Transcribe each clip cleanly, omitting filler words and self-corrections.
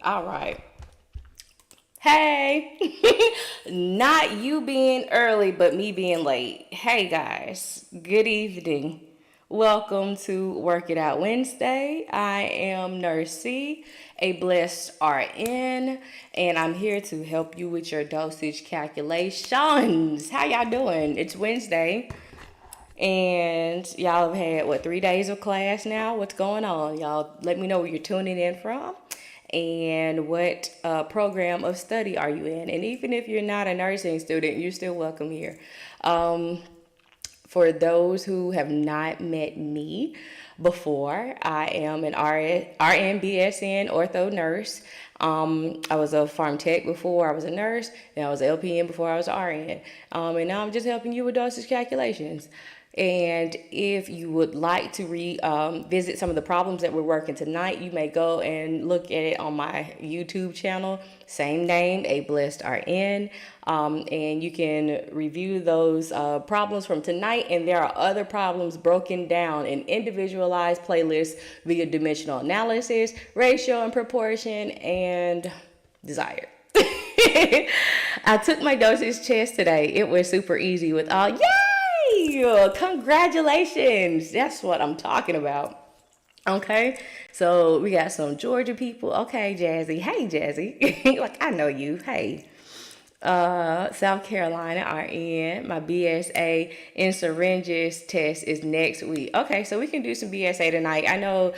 All right. Hey, not you being early, but me being late. Hey guys, good evening. Welcome to Work It Out Wednesday. I am Nurse C, a blessed RN, and I'm here to help you with your dosage calculations. How y'all doing? It's Wednesday, and y'all have had, 3 days of class now? What's going on? Y'all let me know where you're tuning in from and what program of study are you in. And even if you're not a nursing student, you're still welcome here. For those who have not met me before, I am an RN BSN ortho nurse. I was a pharm tech before I was a nurse, and I was LPN before I was an RN. And now I'm just helping you with dosage calculations. And if you would like to visit some of the problems that we're working tonight, you may go and look at it on my YouTube channel, same name, A Blessed RN. And you can review those problems from tonight. And there are other problems broken down in individualized playlists via dimensional analysis, ratio and proportion, and desire. I took my dosage test today. It was super easy with all, yay! Congratulations. That's what I'm talking about. Okay, so we got some Georgia people. Okay, Jazzy. Hey, Jazzy. Like, I know you. Hey. South Carolina RN. My BSA in syringes test is next week. Okay, so we can do some BSA tonight. I know,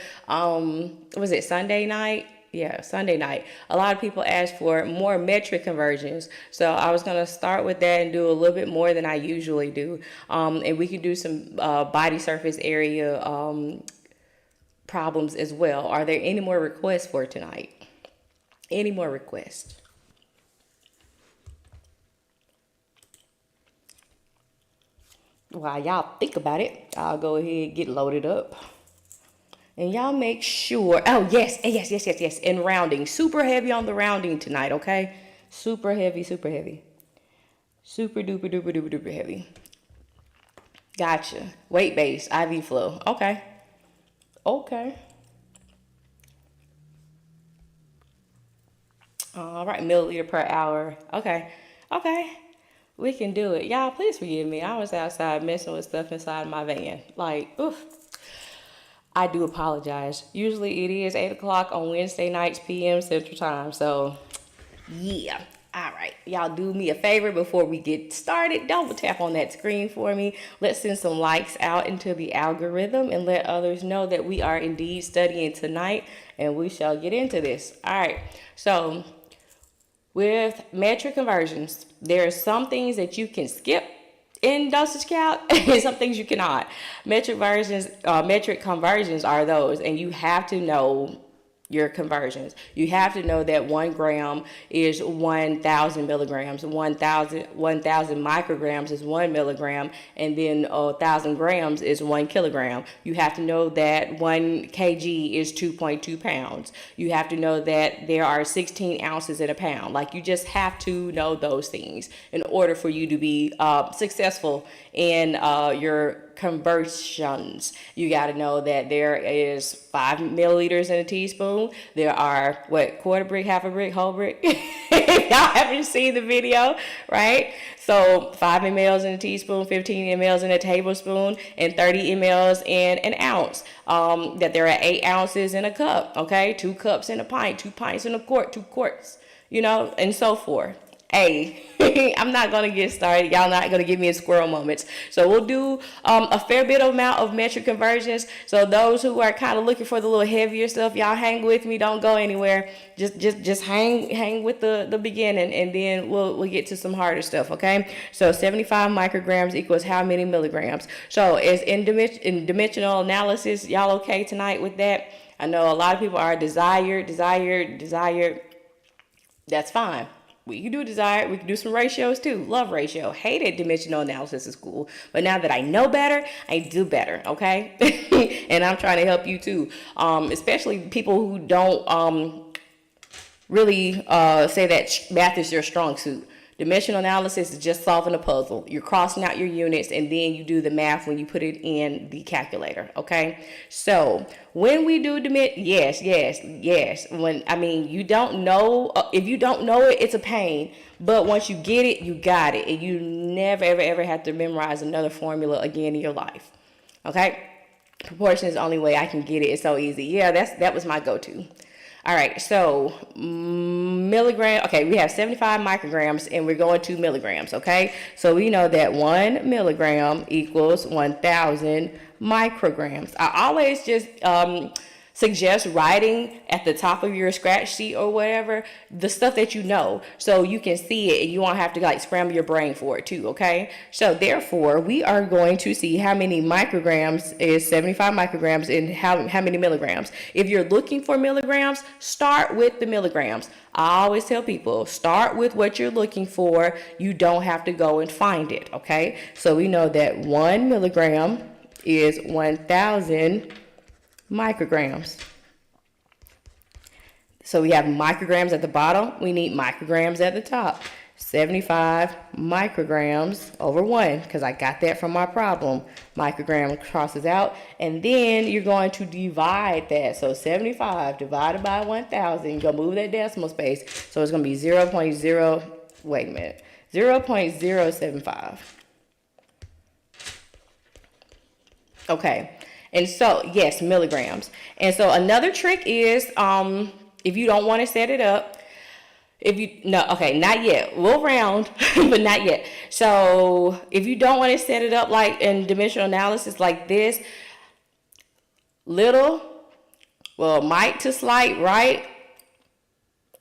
was it Sunday night? Yeah, Sunday night. A lot of people asked for more metric conversions. So I was going to start with that and do a little bit more than I usually do. And we could do some body surface area problems as well. Are there any more requests for tonight? Any more requests? While y'all think about it, I'll go ahead and get loaded up. And y'all make sure, oh yes, and rounding. Super heavy on the rounding tonight, okay? Super heavy, super heavy. Super duper duper duper duper heavy. Gotcha. Weight base, IV flow. Okay. Okay. All right, milliliter per hour. Okay. Okay. We can do it. Y'all, please forgive me. I was outside messing with stuff inside my van. Like, oof. I do apologize. Usually it is 8 o'clock on Wednesday nights, PM Central Time. So, yeah. All right. Y'all do me a favor before we get started. Double tap on that screen for me. Let's send some likes out into the algorithm and let others know that we are indeed studying tonight, and we shall get into this. All right. So, with metric conversions, there are some things that you can skip in dosage calc and some things you cannot. Metric conversions are those, and you have to know your conversions. You have to know that 1 gram is 1,000 milligrams, 1,000 micrograms is 1 milligram, and then 1,000 grams is 1 kilogram. You have to know that 1 kg is 2.2 pounds. You have to know that there are 16 ounces in a pound. Like, you just have to know those things in order for you to be successful in your conversions. You got to know that there is 5 milliliters in a teaspoon. There are quarter brick, half a brick, whole brick. Y'all haven't seen the video, right? So 5 mLs in a teaspoon, 15 mLs in a tablespoon, and 30 mLs in an ounce. That there are 8 ounces in a cup. Okay, 2 cups in a pint, 2 pints in a quart, 2 quarts. And so forth. Hey, I'm not going to get started. Y'all not going to give me a squirrel moments. So we'll do a fair bit of amount of metric conversions. So those who are kind of looking for the little heavier stuff, y'all hang with me. Don't go anywhere. Just hang with the beginning, and then we'll get to some harder stuff, okay? So 75 micrograms equals how many milligrams? So as in dimensional analysis, y'all okay tonight with that? I know a lot of people are desired. That's fine. We can do desired. We can do some ratios too. Love ratio. Hated dimensional analysis in school. But now that I know better, I do better, okay? And I'm trying to help you too. Especially people who don't really say that math is your strong suit. Dimensional analysis is just solving a puzzle. You're crossing out your units and then you do the math when you put it in the calculator, okay? So when we do yes. When, I mean, you don't know, if you don't know it, it's a pain. But once you get it, you got it. And you never, ever have to memorize another formula again in your life, okay? Proportion is the only way I can get it. It's so easy. Yeah, that was my go-to. All right, so milligram. Okay, we have 75 micrograms, and we're going to milligrams. Okay, so we know that 1 milligram equals 1,000 micrograms. I always just suggest writing at the top of your scratch sheet or whatever the stuff that you know, so you can see it and you won't have to like scramble your brain for it too. Okay, so therefore we are going to see how many micrograms is 75 micrograms and how many milligrams. If you're looking for milligrams, start with the milligrams. I always tell people, start with what you're looking for. You don't have to go and find it. Okay, so we know that 1 milligram is 1,000 micrograms. So we have micrograms at the bottom. We need micrograms at the top. 75 micrograms over 1, because I got that from my problem. Microgram crosses out, and then you're going to divide that. So 75 divided by 1,000. You're going to move that decimal space. So it's going to be 0.075. Okay. And so, yes, milligrams. And so another trick is, if you don't want to set it up, not yet. We'll round, but not yet. So if you don't want to set it up like in dimensional analysis like this, might to slight right,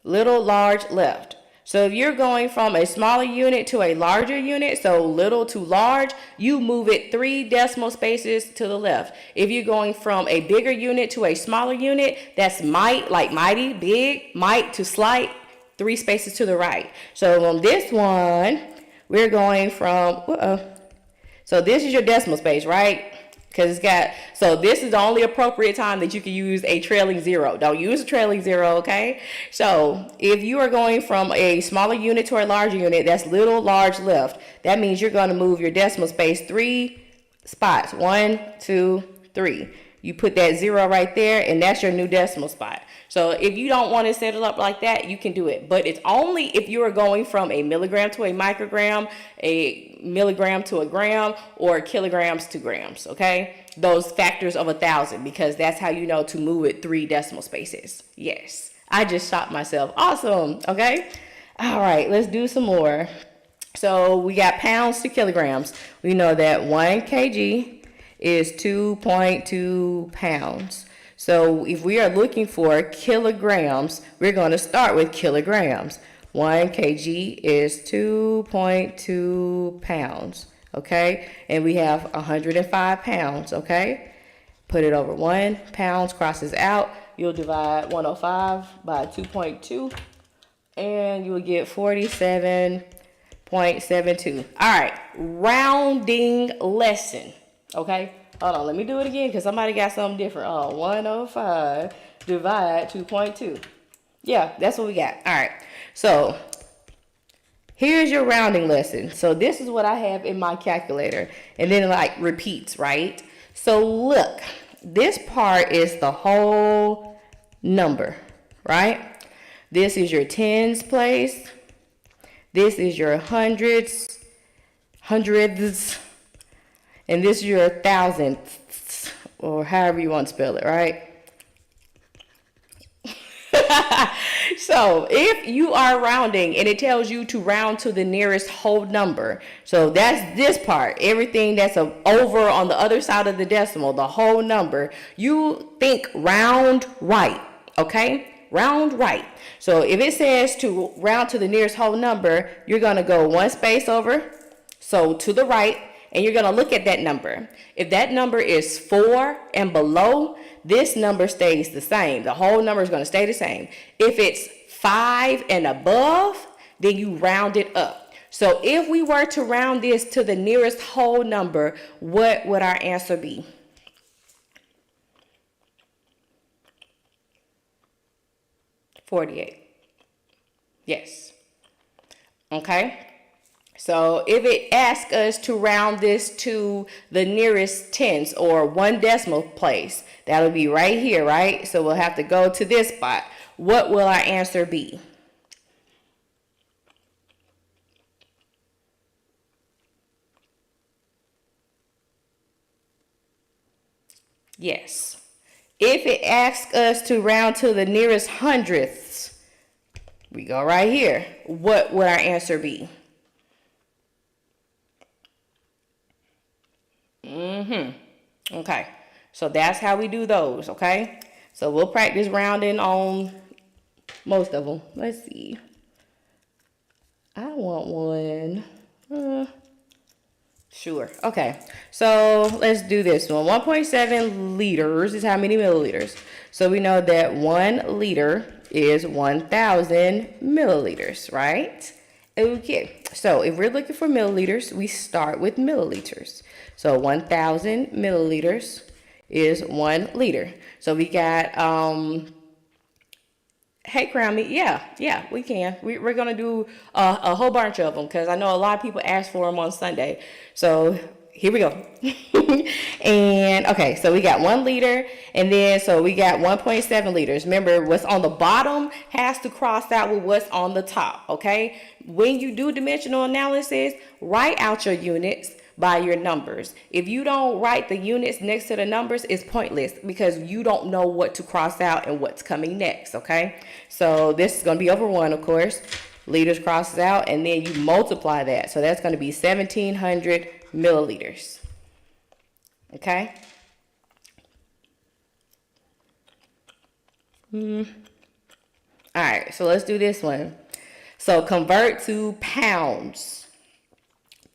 little, large, left. So if you're going from a smaller unit to a larger unit, so little to large, you move it 3 decimal spaces to the left. If you're going from a bigger unit to a smaller unit, that's might, like mighty, big, might to slight, 3 spaces to the right. So on this one, we're going from, so this is your decimal space, right? Because so this is the only appropriate time that you can use a trailing 0. Don't use a trailing 0, okay? So if you are going from a smaller unit to a larger unit, that's little, large, left. That means you're going to move your decimal space 3 spots. 1, 2, 3. You put that 0 right there, and that's your new decimal spot. So if you don't want to set it up like that, you can do it. But it's only if you are going from a milligram to a microgram, a milligram to a gram, or kilograms to grams, okay? Those factors of 1,000, because that's how you know to move it 3 decimal spaces. Yes, I just shot myself. Awesome, okay? All right, let's do some more. So we got pounds to kilograms. We know that 1 kg is 2.2 pounds. So if we are looking for kilograms, we're going to start with kilograms. 1 kg is 2.2 pounds, okay? And we have 105 pounds, okay? Put it over 1 pounds, crosses out. You'll divide 105 by 2.2, and you will get 47.72. All right, rounding lesson, okay? Hold on, let me do it again because somebody got something different. 105 divide 2.2. Yeah, that's what we got. All right, so here's your rounding lesson. So this is what I have in my calculator, and then it like repeats, right? So look, this part is the whole number, right? This is your tens place. This is your hundreds, and this is your thousandths, or however you want to spell it, right? So if you are rounding and it tells you to round to the nearest whole number, so that's this part, everything that's over on the other side of the decimal, the whole number, you think round right, okay? Round right. So if it says to round to the nearest whole number, you're going to go 1 space over, so to the right, and you're going to look at that number. If that number is 4 and below, this number stays the same. The whole number is going to stay the same. If it's 5 and above, then you round it up. So if we were to round this to the nearest whole number, what would our answer be? $48. Yes. Okay. So if it asks us to round this to the nearest tens or 1 decimal place, that'll be right here, right? So we'll have to go to this spot. What will our answer be? Yes. If it asks us to round to the nearest hundredths, we go right here. What would our answer be? Okay, so that's how we do those, okay? So we'll practice rounding on most of them. Let's see. I want one. Sure. Okay. So let's do this one. 1.7 liters is how many milliliters? So we know that 1 liter is 1,000 milliliters, right? Okay. So if we're looking for milliliters, we start with milliliters. So 1,000 milliliters is 1 liter. So we got, hey, Crowmy, yeah, we can. We're going to do a whole bunch of them because I know a lot of people ask for them on Sunday. So here we go. And okay, so we got 1 liter, and then so we got 1.7 liters. Remember, what's on the bottom has to cross out with what's on the top, okay? When you do dimensional analysis, write out your units by your numbers. If you don't write the units next to the numbers, it's pointless because you don't know what to cross out and what's coming next, okay? So this is going to be over 1, of course. Liters crosses out, and then you multiply that. So that's going to be 1,700 milliliters, okay? All right, so let's do this one. So convert to pounds.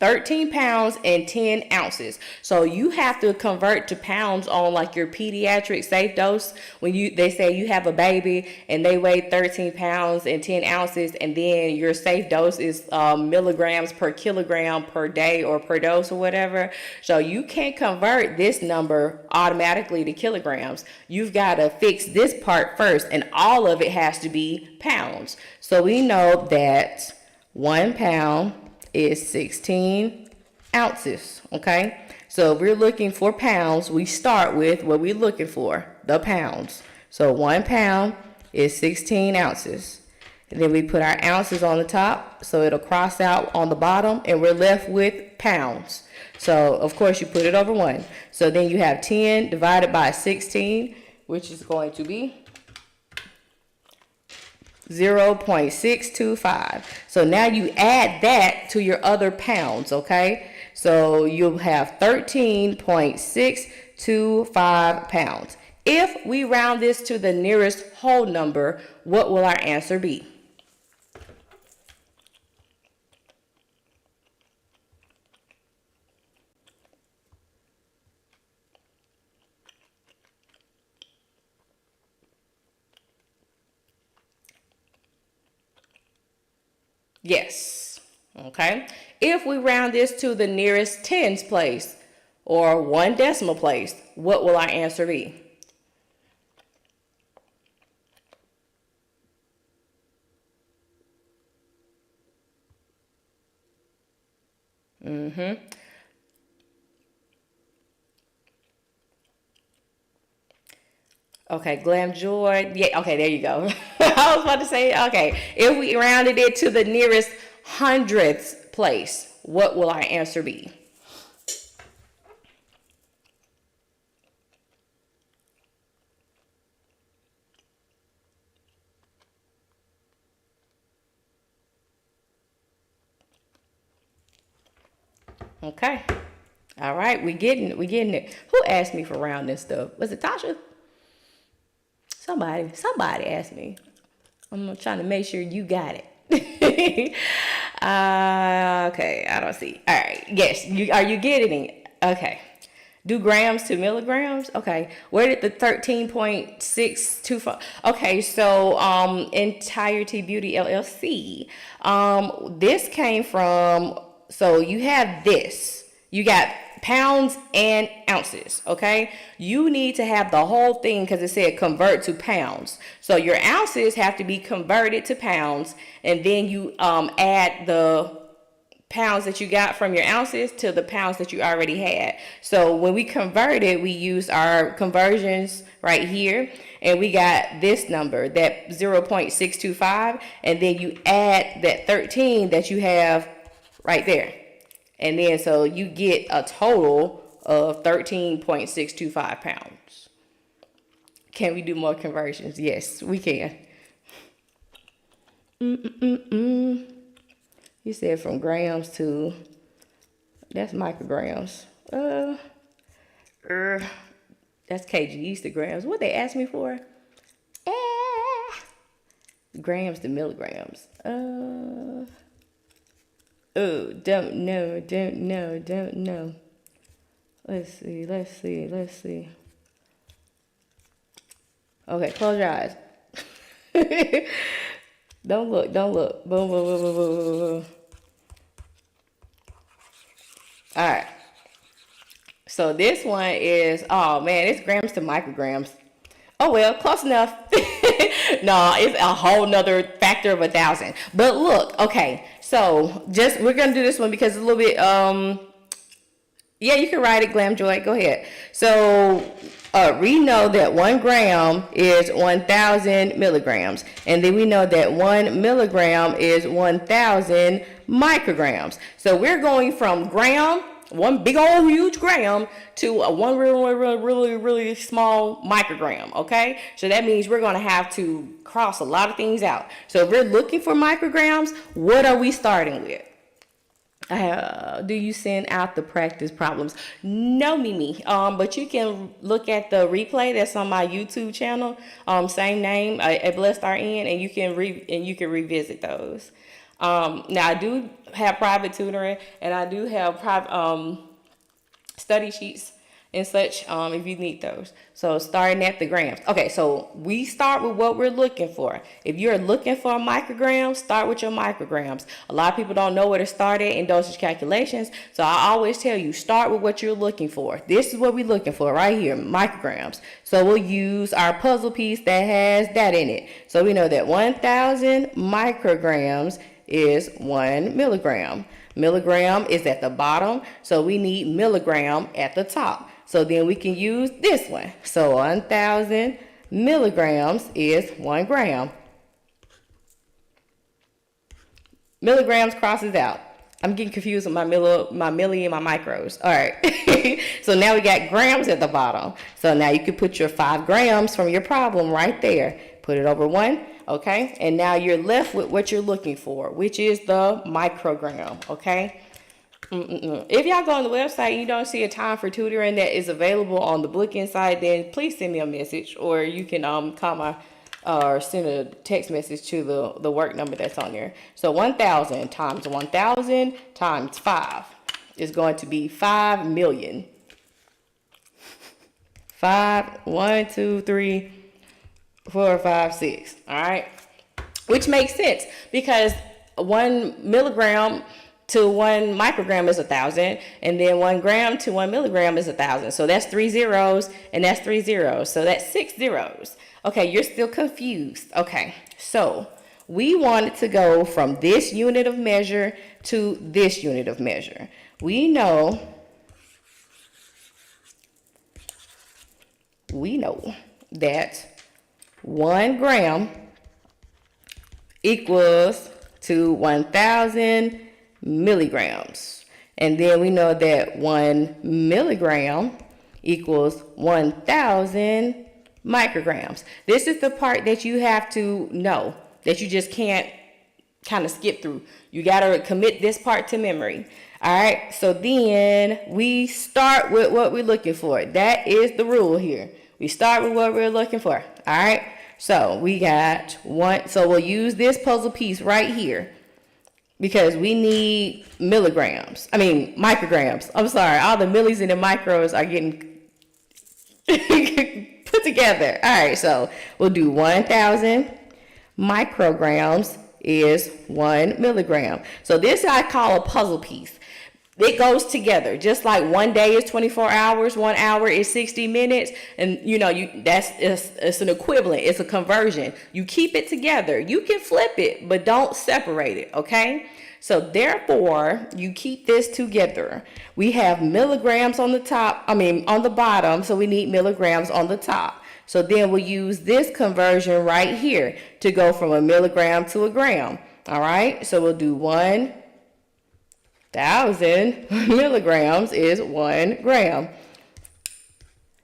13 pounds and 10 ounces. So you have to convert to pounds on like your pediatric safe dose. When they say you have a baby and they weigh 13 pounds and 10 ounces, and then your safe dose is milligrams per kilogram per day or per dose or whatever. So you can't convert this number automatically to kilograms. You've got to fix this part first, and all of it has to be pounds. So we know that 1 pound is 16 ounces, okay? So if we're looking for pounds, we start with what we're looking for, the pounds. So 1 pound is 16 ounces. And then we put our ounces on the top, so it'll cross out on the bottom, and we're left with pounds. So, of course, you put it over 1. So then you have 10 divided by 16, which is going to be 0.625. So now you add that to your other pounds, okay? So you'll have 13.625 pounds. If we round this to the nearest whole number, what will our answer be? Yes, okay. If we round this to the nearest tens place or 1 decimal place, what will our answer be? Okay, Glam Joy. Yeah, okay, there you go. I was about to say, okay, if we rounded it to the nearest hundredth place, what will our answer be? Okay. All right, we getting it. Who asked me for rounding stuff? Was it Tasha? Somebody asked me. I'm trying to make sure you got it. Okay, I don't see. All right, yes, are you getting it? Okay. Do grams to milligrams? Okay. Where did the 13.625? Okay, so Entirety Beauty LLC. This came from, so you have this. You got pounds and ounces, okay? You need to have the whole thing because it said convert to pounds. So your ounces have to be converted to pounds, and then you add the pounds that you got from your ounces to the pounds that you already had. So when we converted, we used our conversions right here, and we got this number, that 0.625, and then you add that 13 that you have right there. And then so you get a total of 13.625 pounds. Can we do more conversions? Yes, we can. You said from grams to, that's micrograms. That's kgs to grams. What they asked me for? Grams to milligrams. Don't know. Let's see. Okay, close your eyes. Don't look. Boom. All right. So this one is, oh man, it's grams to micrograms. Oh well, close enough. No, it's a whole nother factor of 1,000. But look, okay, so we're gonna do this one because it's a little bit, yeah, you can write it, Glam Joy, go ahead. So we know that 1 gram is 1,000 milligrams, and then we know that 1 milligram is 1,000 micrograms. So we're going from gram, one big old huge gram, to a one really small microgram. Okay, so that means we're going to have to cross a lot of things out. So if we're looking for micrograms, what are we starting with? Do you send out the practice problems? No, Mimi. But you can look at the replay that's on my YouTube channel. Same name, a Blessed RN, and you can revisit those. Now I do have private tutoring, and I do have private study sheets and such, if you need those. So starting at the grams. Okay, so we start with what we're looking for. If you're looking for a microgram, start with your micrograms. A lot of people don't know where to start at in dosage calculations, so I always tell you, start with what you're looking for. This is what we're looking for right here, micrograms. So we'll use our puzzle piece that has that in it. So we know that 1,000 micrograms is 1 milligram. Milligram is at the bottom, so we need milligram at the top. So then we can use this one. So 1,000 milligrams is 1 gram. Milligrams crosses out. I'm getting confused with my milli and my micros. All right. So now we got grams at the bottom. So now you can put your 5 grams from your problem right there. Put it over 1. Okay, and now you're left with what you're looking for, which is the microgram. Okay. If y'all go on the website and you don't see a time for tutoring that is available on the booking site, then please send me a message, or you can call my or send a text message to the work number that's on there. So 1,000 times 1,000 times 5 is going to be 5 million. 5, 1, 2, 3, 4, 5, 6. All right, which makes sense because 1 milligram to 1 microgram is 1,000, and then 1 gram to 1 milligram is 1,000. So that's 3 zeros, and that's 3 zeros. So that's 6 zeros. Okay, you're still confused. Okay, so we wanted to go from this unit of measure to this unit of measure. We know that 1 gram equals to 1,000 milligrams. And then we know that 1 milligram equals 1,000 micrograms. This is the part that you have to know, that you just can't kind of skip through. You got to commit this part to memory. All right, so then we start with what we're looking for. That is the rule here. We start with what we're looking for. All right, so we got 1. So we'll use this puzzle piece right here because we need micrograms. I'm sorry, all the millis and the micros are getting put together. All right, so we'll do 1,000 micrograms is 1 milligram. So this I call a puzzle piece. It goes together, just like 1 day is 24 hours, 1 hour is 60 minutes, and it's an equivalent, it's a conversion. You keep it together. You can flip it, but don't separate it, okay? So therefore, you keep this together. We have milligrams on the top, on the bottom, so we need milligrams on the top. So then we'll use this conversion right here to go from a milligram to a gram. All right, so we'll do 1,000 milligrams is 1 gram.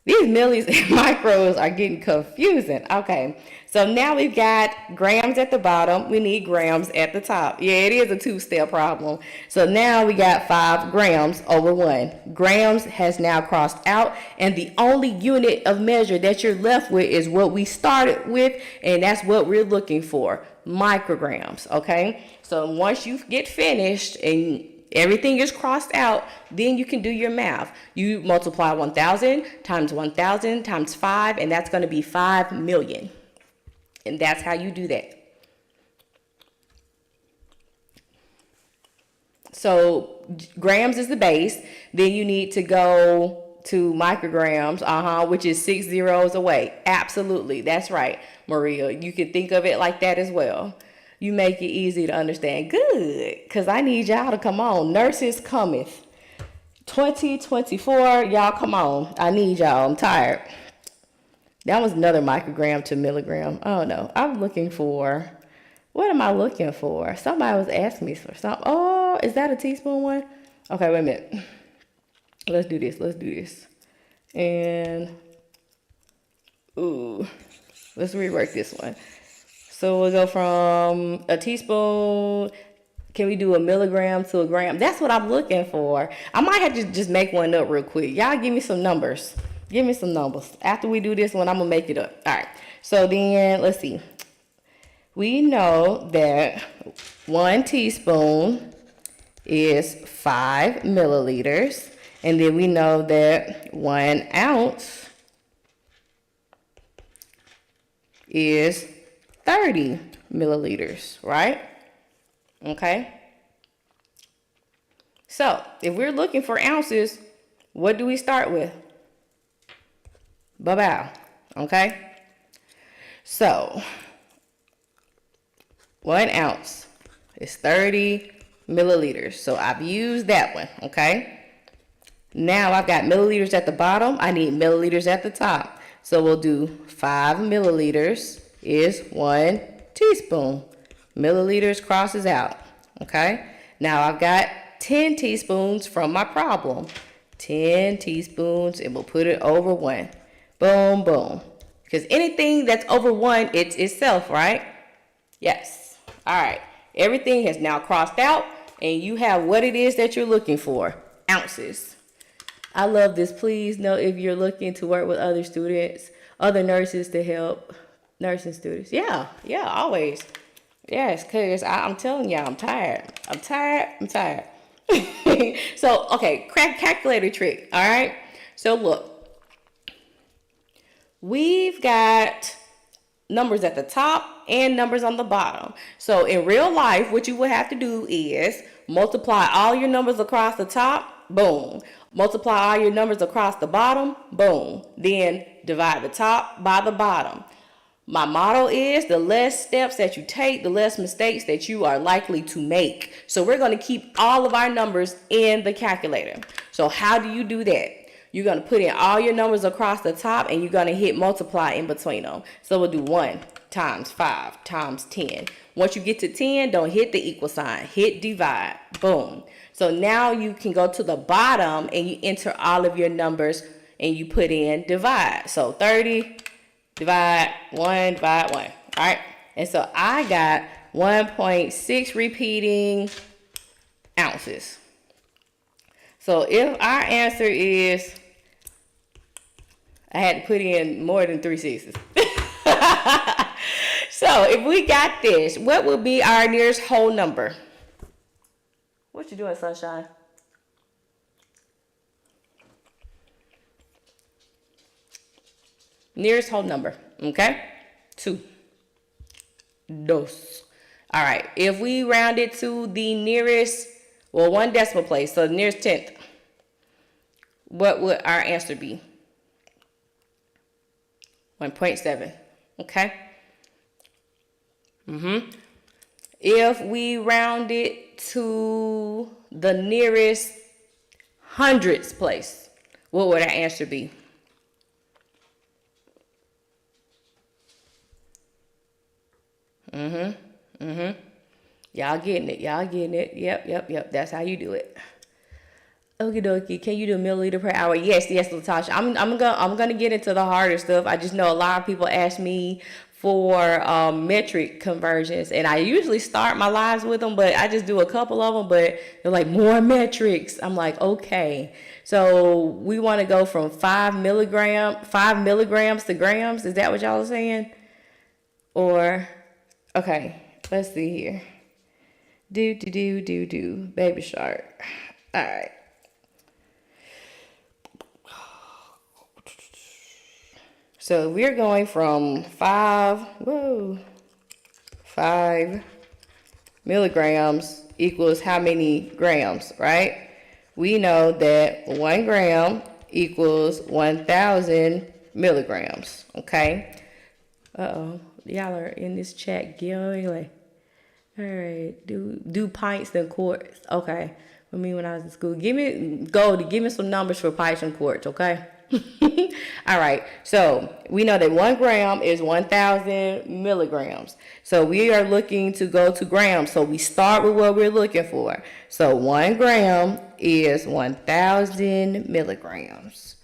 These millis and micros are getting confusing. Okay, so now we've got grams at the bottom. We need grams at the top. Yeah, it is a two-step problem. So now we got 5 grams over 1. Grams has now crossed out, and the only unit of measure that you're left with is what we started with, and that's what we're looking for, micrograms, okay? So once you get finished and everything is crossed out, then you can do your math. You multiply 1,000 times 5, and that's going to be 5 million. And that's how you do that. So grams is the base. Then you need to go to micrograms, which is 6 zeros away. Absolutely, that's right, Maria. You can think of it like that as well. You make it easy to understand. Good, because I need y'all to come on. Nurses cometh. 2024, y'all come on. I need y'all. I'm tired. That was another microgram to milligram. Oh, no. I'm looking for, what am I looking for? Somebody was asking me for something. Oh, is that a teaspoon one? Okay, wait a minute. Let's do this. And, let's rework this one. So we'll go from a teaspoon. Can we do a milligram to a gram? That's what I'm looking for. I might have to just make one up real quick. Y'all give me some numbers. Give me some numbers. After we do this one, I'm going to make it up. All right. So then, let's see. We know that 1 teaspoon is 5 milliliters. And then we know that 1 ounce is 30 milliliters, right? Okay. So if we're looking for ounces, what do we start with? Ba-bow. Okay. So 1 ounce is 30 milliliters. So I've used that one. Okay. Now I've got milliliters at the bottom. I need milliliters at the top. So we'll do 5 milliliters is 1 teaspoon. Milliliters crosses out. Okay. Now I've got 10 teaspoons from my problem. 10 teaspoons, and we'll put it over 1. Boom, boom. Because anything that's over 1, it's itself, right? Yes. All right. Everything has now crossed out, and you have what it is that you're looking for. Ounces. I love this. Please know if you're looking to work with other students, other nurses to help nursing students. Yeah, always. Yes, because I'm telling y'all, I'm tired. So, okay, calculator trick, all right? So, look. We've got numbers at the top and numbers on the bottom. So, in real life, what you would have to do is multiply all your numbers across the top, boom. Multiply all your numbers across the bottom, boom. Then divide the top by the bottom. My motto is the less steps that you take, the less mistakes that you are likely to make. So we're going to keep all of our numbers in the calculator. So how do you do that? You're going to put in all your numbers across the top, and you're going to hit multiply in between them. So we'll do 1 times 5 times 10. Once you get to 10, don't hit the equal sign. Hit divide. Boom. So now you can go to the bottom and you enter all of your numbers and you put in divide. So 30 divide 1 divide 1. All right. And so I got 1.6 repeating ounces. So if our answer is, I had to put in more than 3 sixes. So if we got this, what would be our nearest whole number? What you doing, sunshine? Nearest whole number, okay? 2. Dos. All right, if we round it to the nearest, well, 1 decimal place, so the nearest 10th, what would our answer be? 1.7, okay? If we round it to the nearest hundredths place, what would our answer be? Y'all getting it. Y'all getting it. Yep. That's how you do it. Okie dokie. Can you do a milliliter per hour? Yes, Latasha. I'm gonna get into the harder stuff. I just know a lot of people ask me for metric conversions, and I usually start my lives with them, but I just do a couple of them. But they're like, more metrics. I'm like, okay. So we want to go from 5 milligrams to grams. Is that what y'all are saying? Or okay, let's see here. Do. Baby shark. All right. So we're going from 5 milligrams equals how many grams, right? We know that 1 gram equals 1,000 milligrams, okay? Y'all are in this chat going. All right, do pints and quarts. Okay, for me when I was in school, give me some numbers for pints and quarts. Okay. All right, so we know that 1 gram is 1,000 milligrams. So we are looking to go to grams. So we start with what we're looking for. So 1 gram is 1,000 milligrams.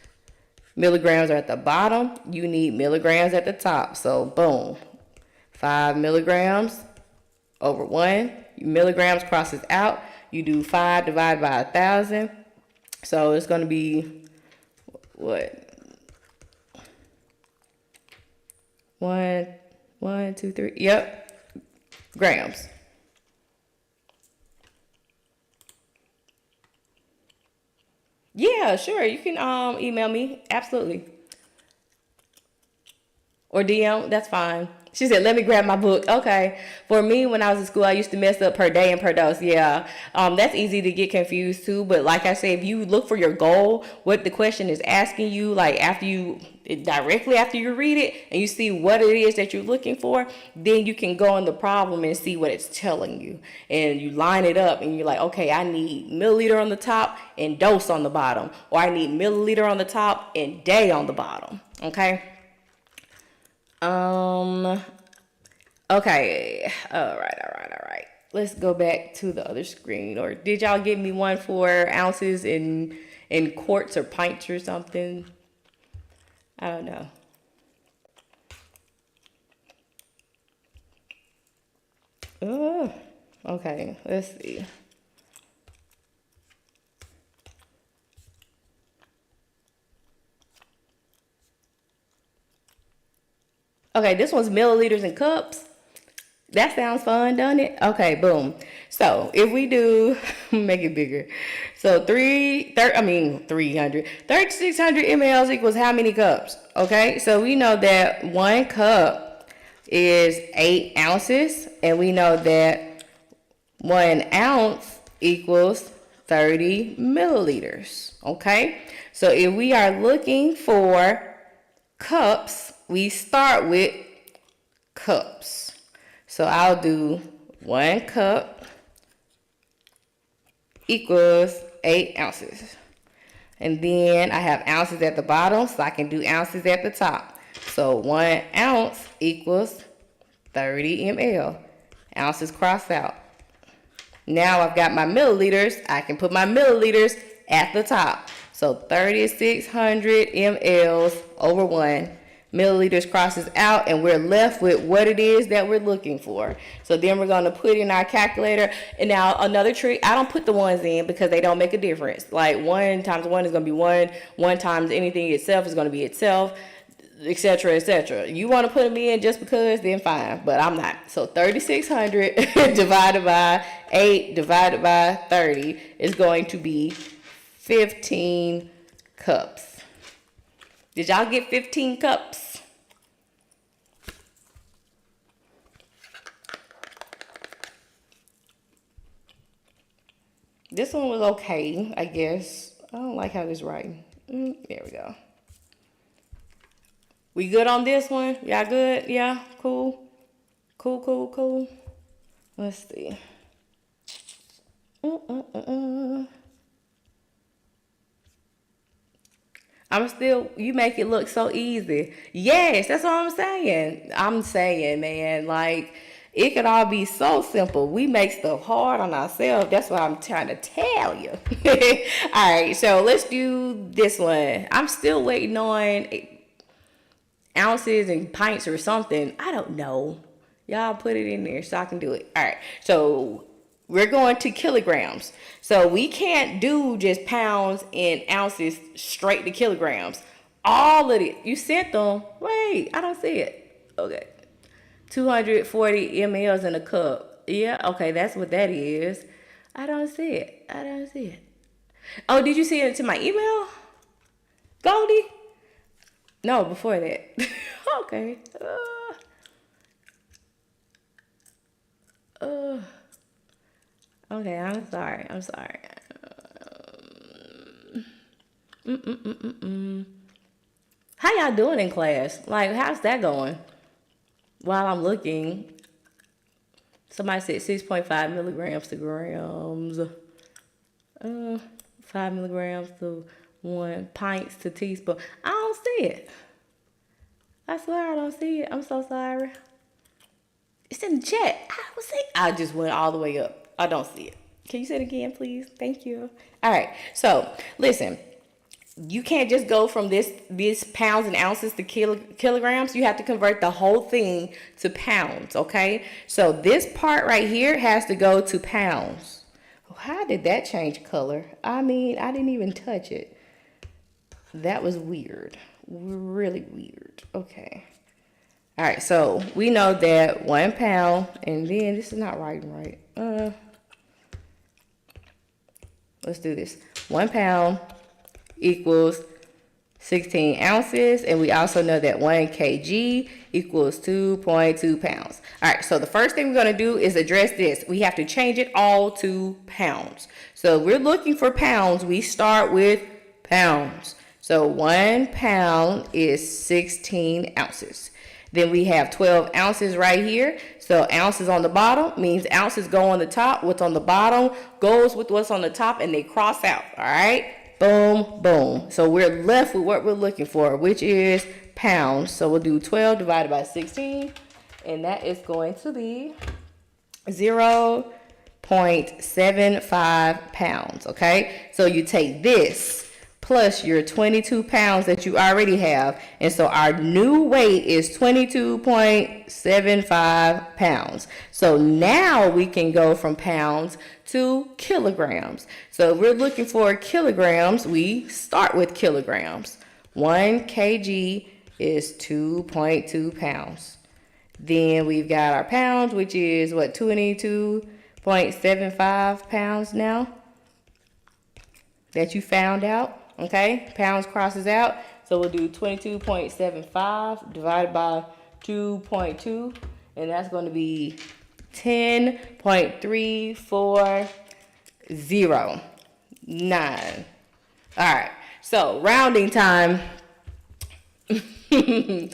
Milligrams are at the bottom. You need milligrams at the top. So boom, 5 milligrams over 1. Milligrams crosses out. You do 5 divided by 1,000. So it's going to be what? 1, 2, 3. Yep. Grams. Yeah, sure. You can email me. Absolutely. Or DM. That's fine. She said, let me grab my book. Okay. For me, when I was in school, I used to mess up per day and per dose. Yeah. That's easy to get confused too. But like I said, if you look for your goal, what the question is asking you, like directly after you read it and you see what it is that you're looking for, then you can go in the problem and see what it's telling you. And you line it up and you're like, okay, I need milliliter on the top and dose on the bottom. Or I need milliliter on the top and day on the bottom. Okay. Okay. All right. Let's go back to the other screen. Or did y'all give me one for ounces in quarts or pints or something? I don't know. Oh, okay. Let's see. Okay, this one's milliliters and cups. That sounds fun, doesn't it? Okay, boom. So if we do, make it bigger. So 3,600 mLs equals how many cups? Okay, so we know that 1 cup is 8 ounces, and we know that 1 ounce equals 30 milliliters. Okay, so if we are looking for cups, we start with cups. So I'll do 1 cup equals 8 ounces. And then I have ounces at the bottom, so I can do ounces at the top. So 1 ounce equals 30 ml. Ounces cross out. Now I've got my milliliters. I can put my milliliters at the top. So 3,600 mLs over 1. Milliliters crosses out, and we're left with what it is that we're looking for. So then we're going to put in our calculator. And now another trick, I don't put the ones in because they don't make a difference. Like 1 times 1 is going to be 1. 1 times anything itself is going to be itself, etc., etc. You want to put them in just because, then fine, but I'm not. So 3,600 divided by 8 divided by 30 is going to be 15 cups. Did y'all get 15 cups? This one was okay, I guess. I don't like how this writing. There we go. We good on this one? Y'all good? Yeah? Cool? Cool. Let's see. You make it look so easy. Yes, that's what I'm saying. I'm saying, man, like, it could all be so simple. We make stuff hard on ourselves. That's what I'm trying to tell you. All right, so let's do this one. I'm still waiting on ounces and pints or something. I don't know. Y'all put it in there so I can do it. All right, so we're going to kilograms. So we can't do just pounds and ounces straight to kilograms. All of it. You sent them. Wait, I don't see it. Okay. 240 mLs in a cup. Yeah, okay, that's what that is. I don't see it. I don't see it. Oh, did you see it to my email? Goldie? No, before that. Okay. Okay, I'm sorry. I'm sorry. How y'all doing in class? Like, how's that going? While I'm looking, somebody said 6.5 milligrams to grams. 5 milligrams to 1 pints to teaspoon. I don't see it. I swear I don't see it. I'm so sorry. It's in the chat. I don't see it. I just went all the way up. I don't see it. Can you say it again, please? Thank you. All right. So, listen. You can't just go from this pounds and ounces to kilograms. You have to convert the whole thing to pounds, okay? So this part right here has to go to pounds. How did that change color? I mean, I didn't even touch it. That was weird. Really weird. Okay. All right, so we know that 1 pound, and then this is not writing right. Let's do this. 1 pound equals 16 ounces, and we also know that 1 kg equals 2.2 pounds. All right, so the first thing we're going to do is address this. We have to change it all to pounds. So we're looking for pounds. We start with pounds. So 1 pound is 16 ounces. Then we have 12 ounces right here. So ounces on the bottom means ounces go on the top. What's on the bottom goes with what's on the top, and they cross out. All right. Boom, boom. So we're left with what we're looking for, which is pounds. So we'll do 12 divided by 16, and that is going to be 0.75 pounds, okay? So you take this plus your 22 pounds that you already have, and so our new weight is 22.75 pounds. So now we can go from pounds to kilograms. So if we're looking for kilograms, we start with kilograms. 1 kg is 2.2 pounds. Then we've got our pounds, which is what, 22.75 pounds now that you found out. Okay, pounds crosses out, so we'll do 22.75 divided by 2.2, and that's going to be 10.340. All right, so rounding time. You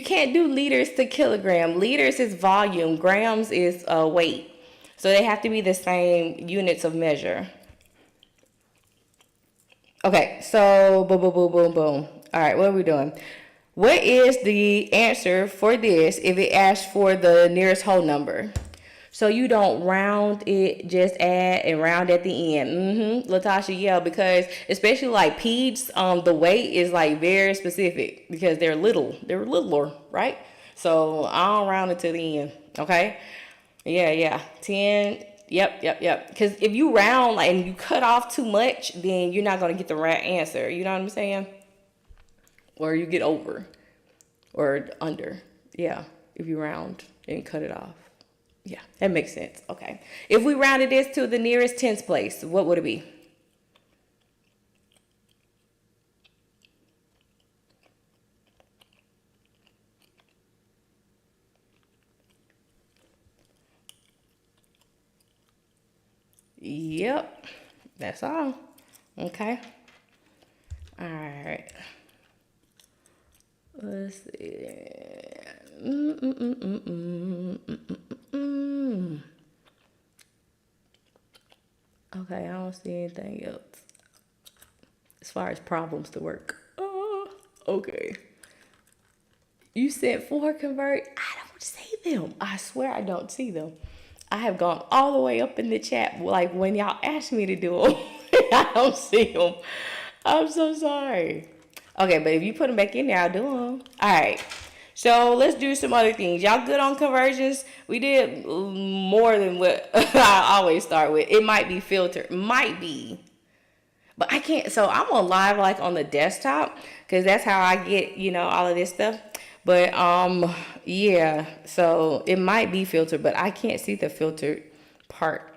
can't do liters to kilogram. Liters is volume, grams is weight, so they have to be the same units of measure. Okay, so boom, boom, boom, boom, boom. All right, what are we doing? What is the answer for this if it asks for the nearest whole number? So you don't round it, just add and round at the end. Latasha, yeah, because especially like peds, the weight is like very specific because they're littler, right? So I'll round it to the end, okay? Yeah, 10. Yep. Because if you round like, and you cut off too much, then you're not going to get the right answer. You know what I'm saying? Or you get over or under. Yeah, if you round and cut it off. Yeah, that makes sense. Okay. If we rounded this to the nearest tens place, what would it be? Yep, that's all. Okay. All right. Let's see. Okay, I don't see anything else as far as problems to work. Okay. You said 4 convert. I don't see them. I swear I don't see them. I have gone all the way up in the chat, like when y'all asked me to do them. I don't see them. I'm so sorry. Okay, but if you put them back in there, I'll do them. All right. So let's do some other things. Y'all good on conversions? We did more than what I always start with. It might be filtered. Might be. But I can't. So I'm on live like on the desktop because that's how I get, all of this stuff. But yeah, so it might be filtered, but I can't see the filtered part.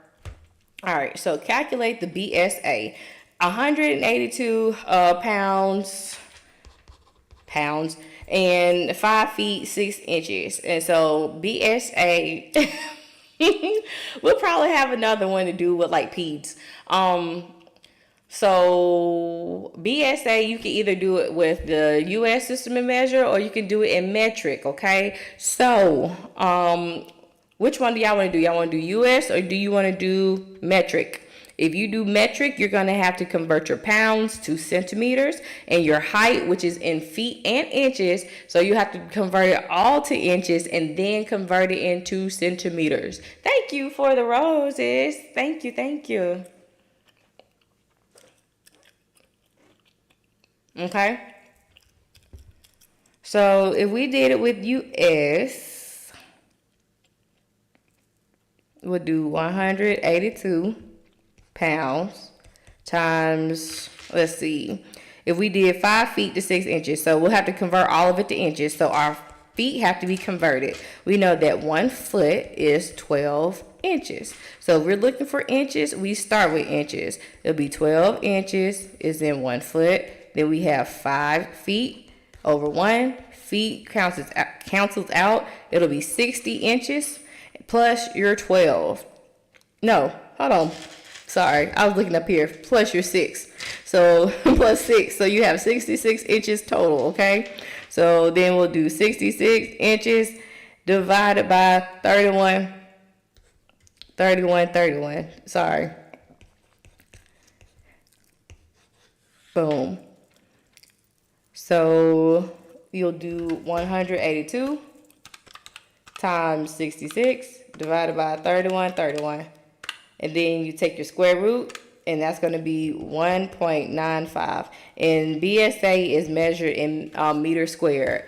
All right, so calculate the BSA. 182 pounds, and 5 feet 6 inches. And so BSA, we'll probably have another one to do with like peds. So BSA, you can either do it with the U.S. system of measure or you can do it in metric, okay? So which one do y'all want to do? Y'all want to do U.S. or do you want to do metric? If you do metric, you're going to have to convert your pounds to centimeters and your height, which is in feet and inches. So you have to convert it all to inches and then convert it into centimeters. Thank you for the roses. Thank you. Okay. So if we did it with US, we'll do 182 pounds times, let's see, if we did 5 feet to 6 inches, so we'll have to convert all of it to inches. So our feet have to be converted. We know that 1 foot is 12 inches. So if we're looking for inches, we start with inches. It'll be 12 inches is in 1 foot. Then we have 5 feet over 1 feet cancels out. It'll be 60 inches plus your 12. No, hold on. Sorry, I was looking up here. Plus your 6. So plus 6. So you have 66 inches total, okay? So then we'll do 66 inches divided by 31. Sorry. Boom. So you'll do 182 times 66 divided by 31. And then you take your square root, and that's going to be 1.95. And BSA is measured in meters squared.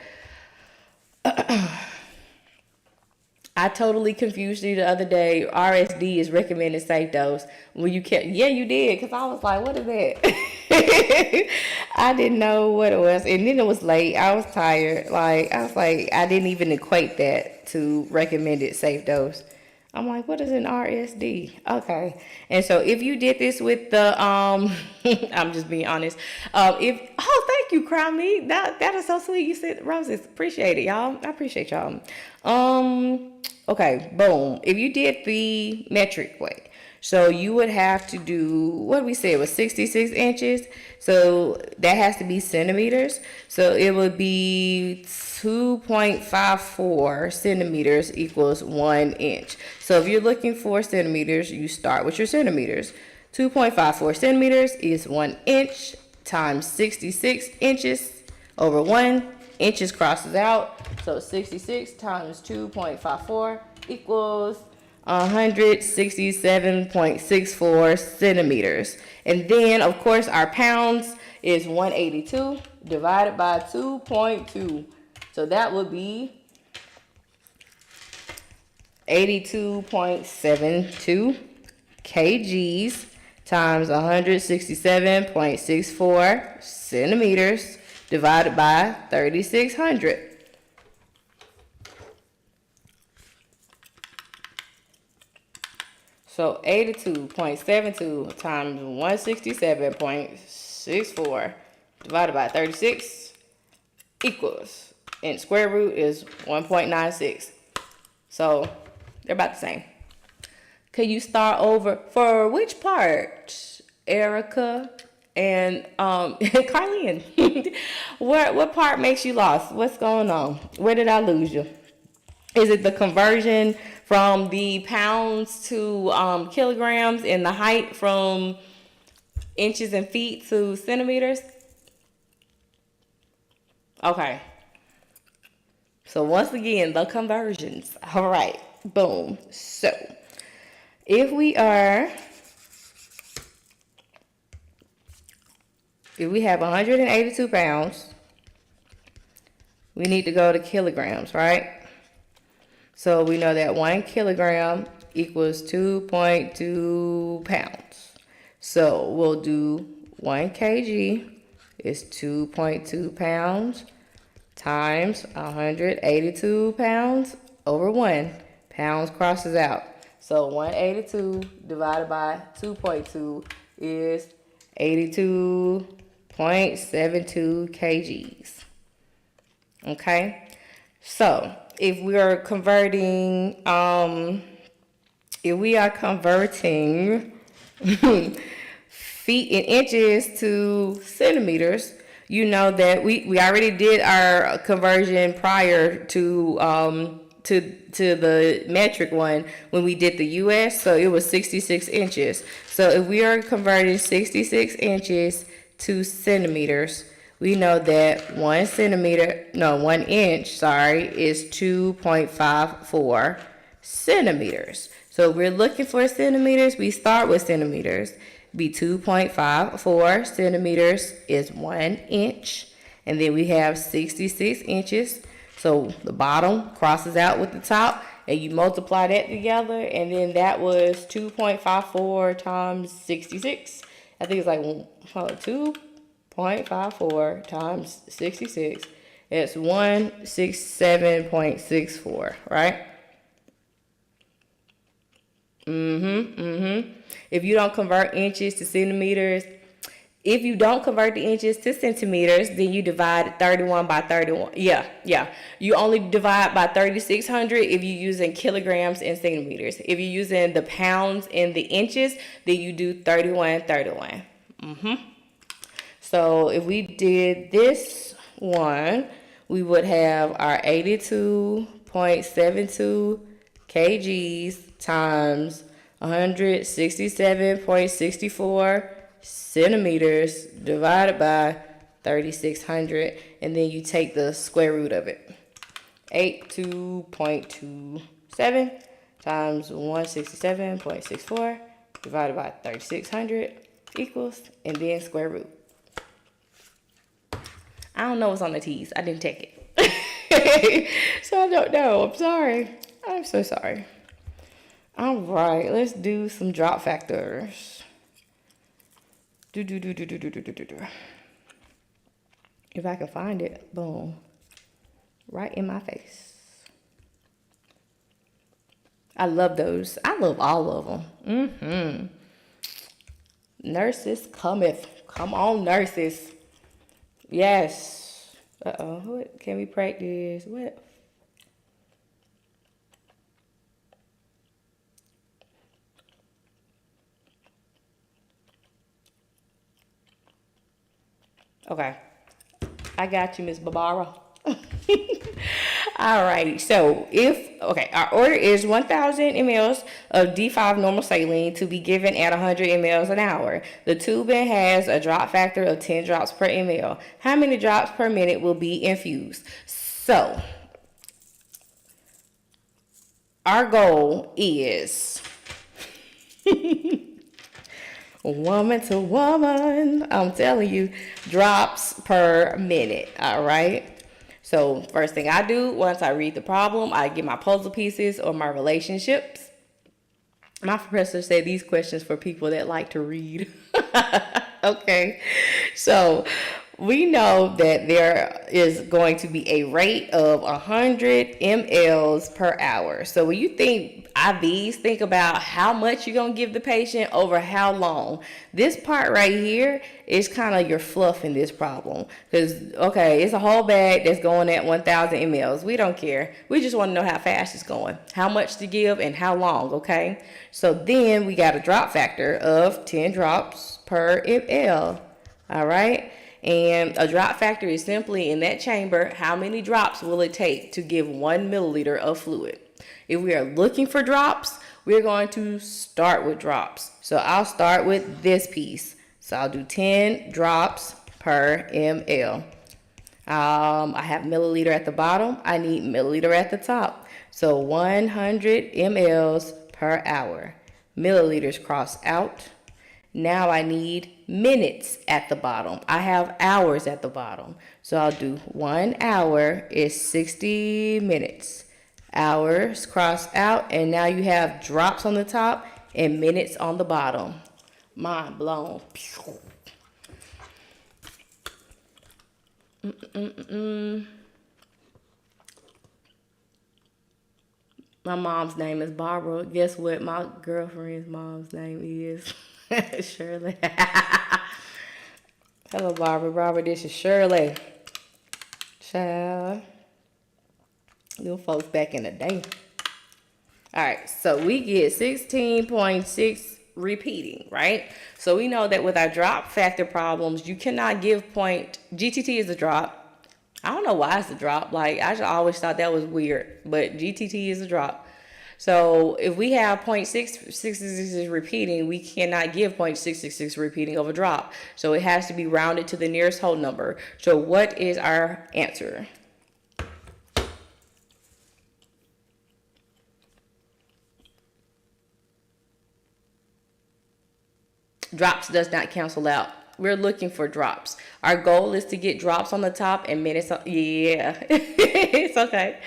I totally confused you the other day. RSD is recommended safe dose. When you kept, yeah, you did, because I was like, what is that? I didn't know what it was. And then it was late. I was tired. I didn't even equate that to recommended safe dose. I'm like, what is an RSD? Okay. And so if you did this with the, I'm just being honest. Thank you, Crown Me. That is so sweet. You said roses. Appreciate it, y'all. I appreciate y'all. Okay, boom. If you did the metric way, so you would have to do, what we said was 66 inches. So that has to be centimeters. So it would be 2.54 centimeters equals 1 inch. So if you're looking for centimeters, you start with your centimeters. 2.54 centimeters is 1 inch times 66 inches over 1. Inches crosses out. So 66 times 2.54 equals 167.64 centimeters. And then, of course, our pounds is 182 divided by 2.2. So that would be 82.72 kgs times 167.64 centimeters divided by 3,600. So 82.72 times 167.64 divided by 36 equals, and square root is 1.96. So they're about the same. Could you start over for which part, Erica and Carlene? What part makes you lost? What's going on? Where did I lose you? Is it the conversion from the pounds to kilograms, and the height from inches and feet to centimeters? Okay. So once again, the conversions. All right. Boom. So if we have 182 pounds, we need to go to kilograms, right? So we know that 1 kilogram equals 2.2 pounds. So we'll do 1 kg is 2.2 pounds times 182 pounds over 1. Pounds crosses out. So 182 divided by 2.2 is 82.72 kgs. Okay? So if we are converting feet and inches to centimeters, you know that we already did our conversion prior to the metric one when we did the US, so it was 66 inches. So if we are converting 66 inches to centimeters, we know that 1 inch, is 2.54 centimeters. So if we're looking for centimeters, we start with centimeters. Be 2.54 centimeters is 1 inch. And then we have 66 inches. So the bottom crosses out with the top, and you multiply that together, and then that was 2.54 times 66. I think it's like 2.54 times 66. It's 167.64, right? If you don't convert inches to centimeters, if you don't convert the inches to centimeters, then you divide 31 by 31. Yeah. You only divide by 3,600 if you're using kilograms and centimeters. If you're using the pounds and the inches, then you do 31. So if we did this one, we would have our 82.72 kgs times 167.64 centimeters divided by 3,600, and then you take the square root of it. 82.27 times 167.64 divided by 3,600 equals, and then square root. I don't know what's on the T's. I didn't take it. So I don't know. I'm sorry. I'm so sorry. All right, let's do some drop factors. If I can find it, boom, right in my face. I love those. I love all of them. Nurses cometh. Come on, nurses. Yes. What can we practice? What? Okay. I got you, Miss Barbara. All right. So our order is 1,000 mLs of D5 normal saline to be given at 100 mLs an hour. The tubing has a drop factor of 10 drops per ml. How many drops per minute will be infused? So our goal is woman to woman, I'm telling you, drops per minute. All right. So first thing I do once I read the problem, I get my puzzle pieces or my relationships. My professor said these questions for people that like to read. Okay. So we know that there is going to be a rate of 100 mLs per hour. So when you think IVs, think about how much you're going to give the patient over how long. This part right here is kind of your fluff in this problem. Because, okay, it's a whole bag that's going at 1,000 mLs. We don't care. We just want to know how fast it's going, how much to give, and how long, okay? So then we got a drop factor of 10 drops per ml, all right? And a drop factor is simply in that chamber, how many drops will it take to give 1 milliliter of fluid? If we are looking for drops, we're going to start with drops. So I'll start with this piece. So I'll do 10 drops per ml. I have milliliter at the bottom. I need milliliter at the top. So 100 mLs per hour. Milliliters cross out. Now I need minutes at the bottom. I have hours at the bottom. So I'll do 1 hour is 60 minutes. Hours cross out, and now you have drops on the top and minutes on the bottom. Mind blown. My mom's name is Barbara. Guess what my girlfriend's mom's name is? Shirley. Hello, Barbara. Barbara, this is Shirley. Child. Little folks back in the day. All right, so we get 16.6 repeating, right? So we know that with our drop factor problems, you cannot give GTT is a drop. I don't know why it's a drop. Like, I always thought that was weird, but GTT is a drop. So if we have 0.666 repeating, we cannot give 0.666 repeating of a drop. So it has to be rounded to the nearest whole number. So what is our answer? Drops does not cancel out. We're looking for drops. Our goal is to get drops on the top and minutes on, yeah. It's okay.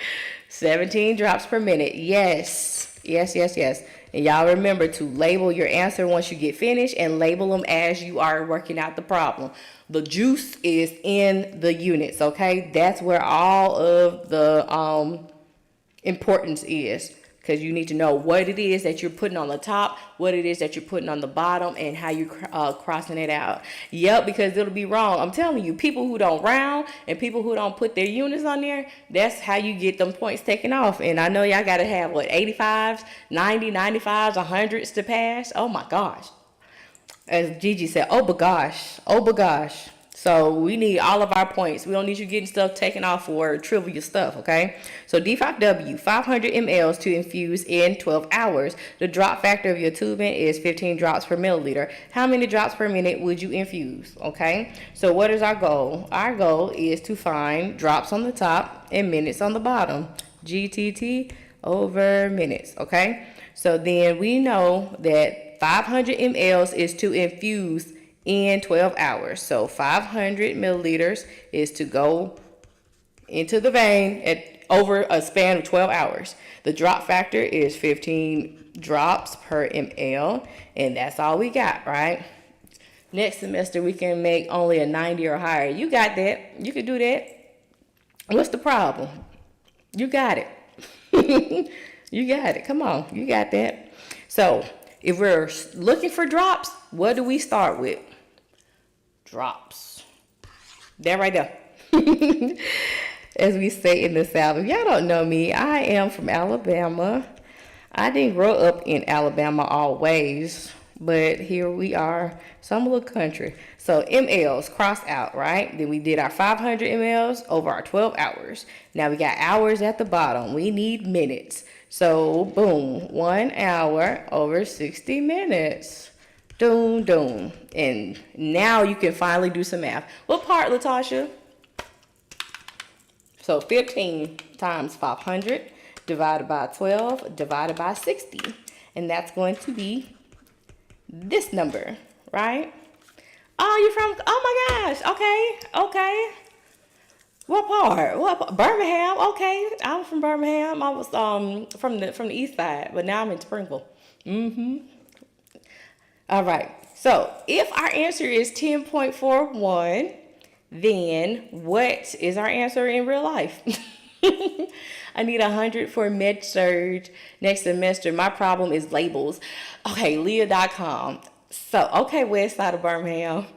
17 drops per minute. Yes. Yes, yes, yes. And y'all remember to label your answer once you get finished and label them as you are working out the problem. The juice is in the units, okay? That's where all of the importance is. Because you need to know what it is that you're putting on the top, what it is that you're putting on the bottom, and how you're crossing it out. Yep, because it'll be wrong. I'm telling you, people who don't round and people who don't put their units on there, that's how you get them points taken off. And I know y'all got to have, 85s, 90, 95s, 100s to pass. Oh, my gosh. As Gigi said, oh, my gosh. Oh, my gosh. So we need all of our points. We don't need you getting stuff taken off for trivial stuff, okay? So D5W, 500 mLs to infuse in 12 hours. The drop factor of your tubing is 15 drops per milliliter. How many drops per minute would you infuse, okay? So what is our goal? Our goal is to find drops on the top and minutes on the bottom. GTT over minutes, okay? So then we know that 500 mLs is to infuse in 12 hours. So 500 milliliters is to go into the vein over a span of 12 hours. The drop factor is 15 drops per ml, and that's all we got, right? Next semester, we can make only a 90 or higher. You got that. You can do that. What's the problem? You got it. You got it. Come on. You got that. So if we're looking for drops, what do we start with? Drops. That right there. As we say in the South. If y'all don't know me, I am from Alabama. I didn't grow up in Alabama always, but here we are, some little country. So mLs cross out, right? Then we did our 500 mLs over our 12 hours. Now we got hours at the bottom. We need minutes. So boom, 1 hour over 60 minutes. Doom, doom. And now you can finally do some math. What part, Latasha? So 15 times 500 divided by 12 divided by 60. And that's going to be this number, right? Oh, you're from, oh my gosh. Okay, okay. What part? What part? Birmingham? Okay, I'm from Birmingham. I was from the east side, but now I'm in Springville. All right, so if our answer is 10.41, then what is our answer in real life? I need 100 for med-surg next semester. My problem is labels. Okay, Leah.com. So, okay, west side of Birmingham.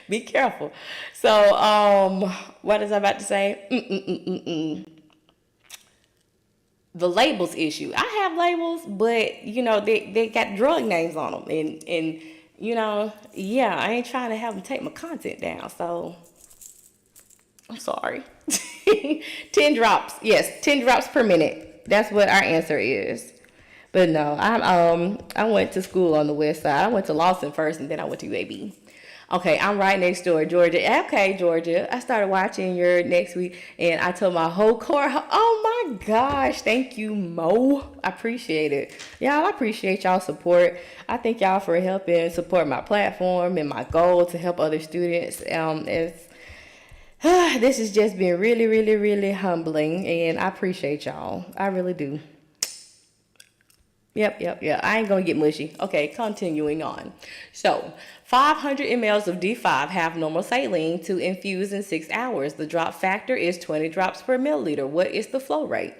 Be careful. So, what was I about to say? The labels issue. I have labels, but you know they got drug names on them, and you know, yeah, I ain't trying to have them take my content down. So I'm sorry. 10 drops. Yes, 10 drops per minute. That's what our answer is. But no, I went to school on the west side. I went to Lawson first, and then I went to UAB. Okay, I'm right next door, Georgia. Okay, Georgia. I started watching your next week, and I told my whole core, oh my gosh, thank you, Mo. I appreciate it. Y'all, I appreciate y'all support. I thank y'all for helping support my platform and my goal to help other students. This has just been really, really, really humbling, and I appreciate y'all. I really do. Yep. I ain't gonna get mushy. Okay, continuing on. So, 500 mLs of D5 have normal saline to infuse in 6 hours. The drop factor is 20 drops per milliliter. What is the flow rate?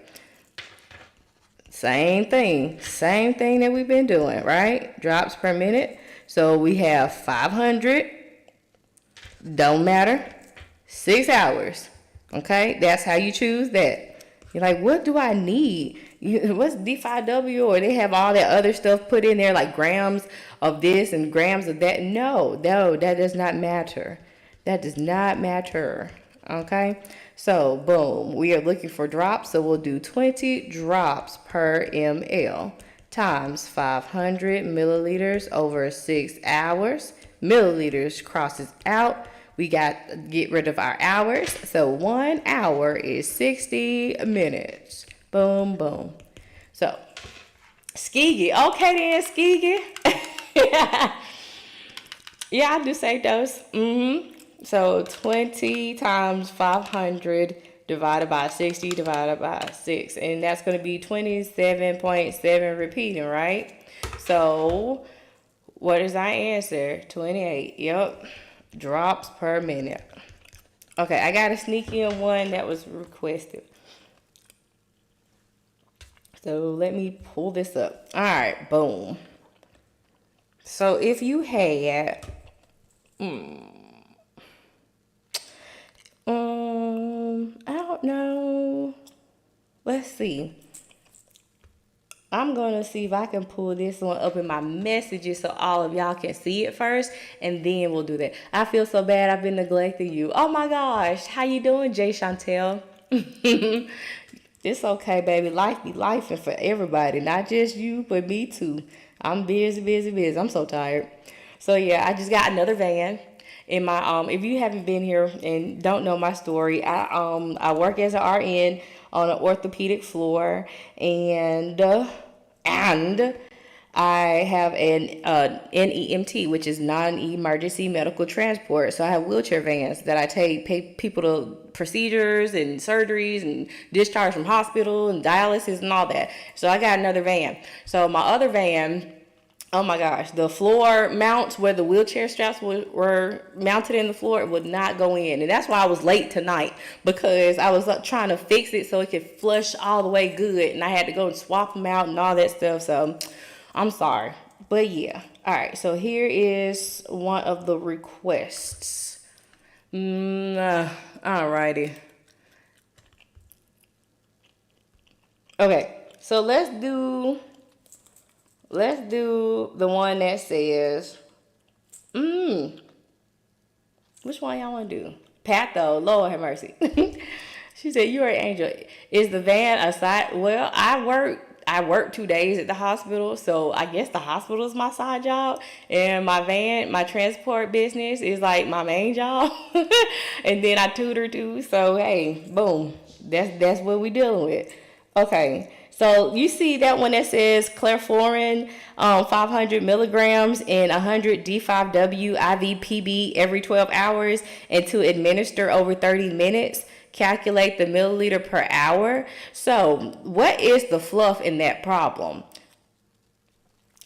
Same thing that we've been doing, right? Drops per minute. So we have 500, don't matter, 6 hours. Okay, that's how you choose that. You're like, what do I need? What's D5W? Or they have all that other stuff put in there, like grams of this and grams of that. No, that does not matter. That does not matter. Okay, so boom, we are looking for drops, so we'll do 20 drops per ml times 500 milliliters over 6 hours. Milliliters crosses out. We got to get rid of our hours. So 1 hour is 60 minutes. Boom, boom. So, Skiggy. Okay then, Skiggy. Yeah, I do say those. So 20 times 500 divided by 60 divided by 6. And that's going to be 27.7 repeating, right? So, what is our answer? 28. Yep. Drops per minute. Okay, I got to sneak in one that was requested. So let me pull this up. All right, boom. So if you had, I don't know. Let's see. I'm going to see if I can pull this one up in my messages so all of y'all can see it first, and then we'll do that. I feel so bad. I've been neglecting you. Oh, my gosh. How you doing, Jay Chantel? It's okay, baby. Life be life and for everybody. Not just you, but me, too. I'm busy. I'm so tired. So, yeah, I just got another van. In my if you haven't been here and don't know my story, I work as an RN on an orthopedic floor, and I have an NEMT, which is non-emergency medical transport. So I have wheelchair vans that I take people to procedures and surgeries and discharge from hospital and dialysis and all that. So I got another van. So my other van, oh my gosh, the floor mounts where the wheelchair straps were mounted in the floor would not go in. And that's why I was late tonight, because I was trying to fix it so it could flush all the way good. And I had to go and swap them out and all that stuff. So I'm sorry. But yeah. All right. So here is one of the requests. All righty. Okay. So let's do the one that says, which one y'all want to do? Pat, though, Lord have mercy. She said, "You are an angel. Is the van a side?" Well, I work 2 days at the hospital, so I guess the hospital is my side job, and my van, my transport business is like my main job. And then I tutor too. So hey, boom, that's what we dealing with. Okay. So you see that one that says Clariforin, 500 milligrams and 100 D5W IV PB every 12 hours and to administer over 30 minutes. Calculate the milliliter per hour. So what is the fluff in that problem?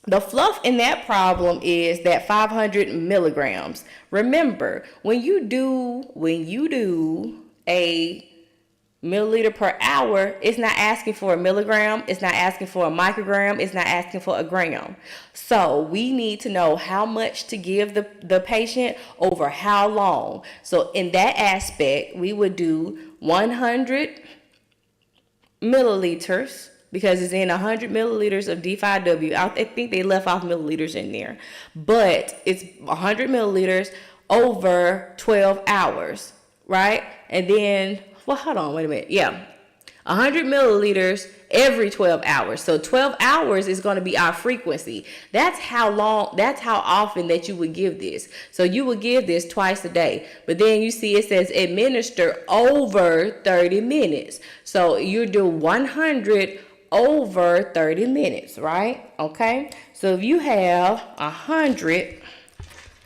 The fluff in that problem is that 500 milligrams. Remember, when you do a milliliter per hour, it's not asking for a milligram, it's not asking for a microgram, it's not asking for a gram. So we need to know how much to give the patient over how long. So in that aspect, we would do 100 milliliters, because it's in 100 milliliters of D5W. I think they left off milliliters in there, but it's 100 milliliters over 12 hours, right? And then, well, hold on, wait a minute. Yeah, 100 milliliters every 12 hours. So 12 hours is going to be our frequency. That's how often that you would give this. So you would give this twice a day. But then you see it says administer over 30 minutes. So you do 100 over 30 minutes, right? Okay. So if you have 100,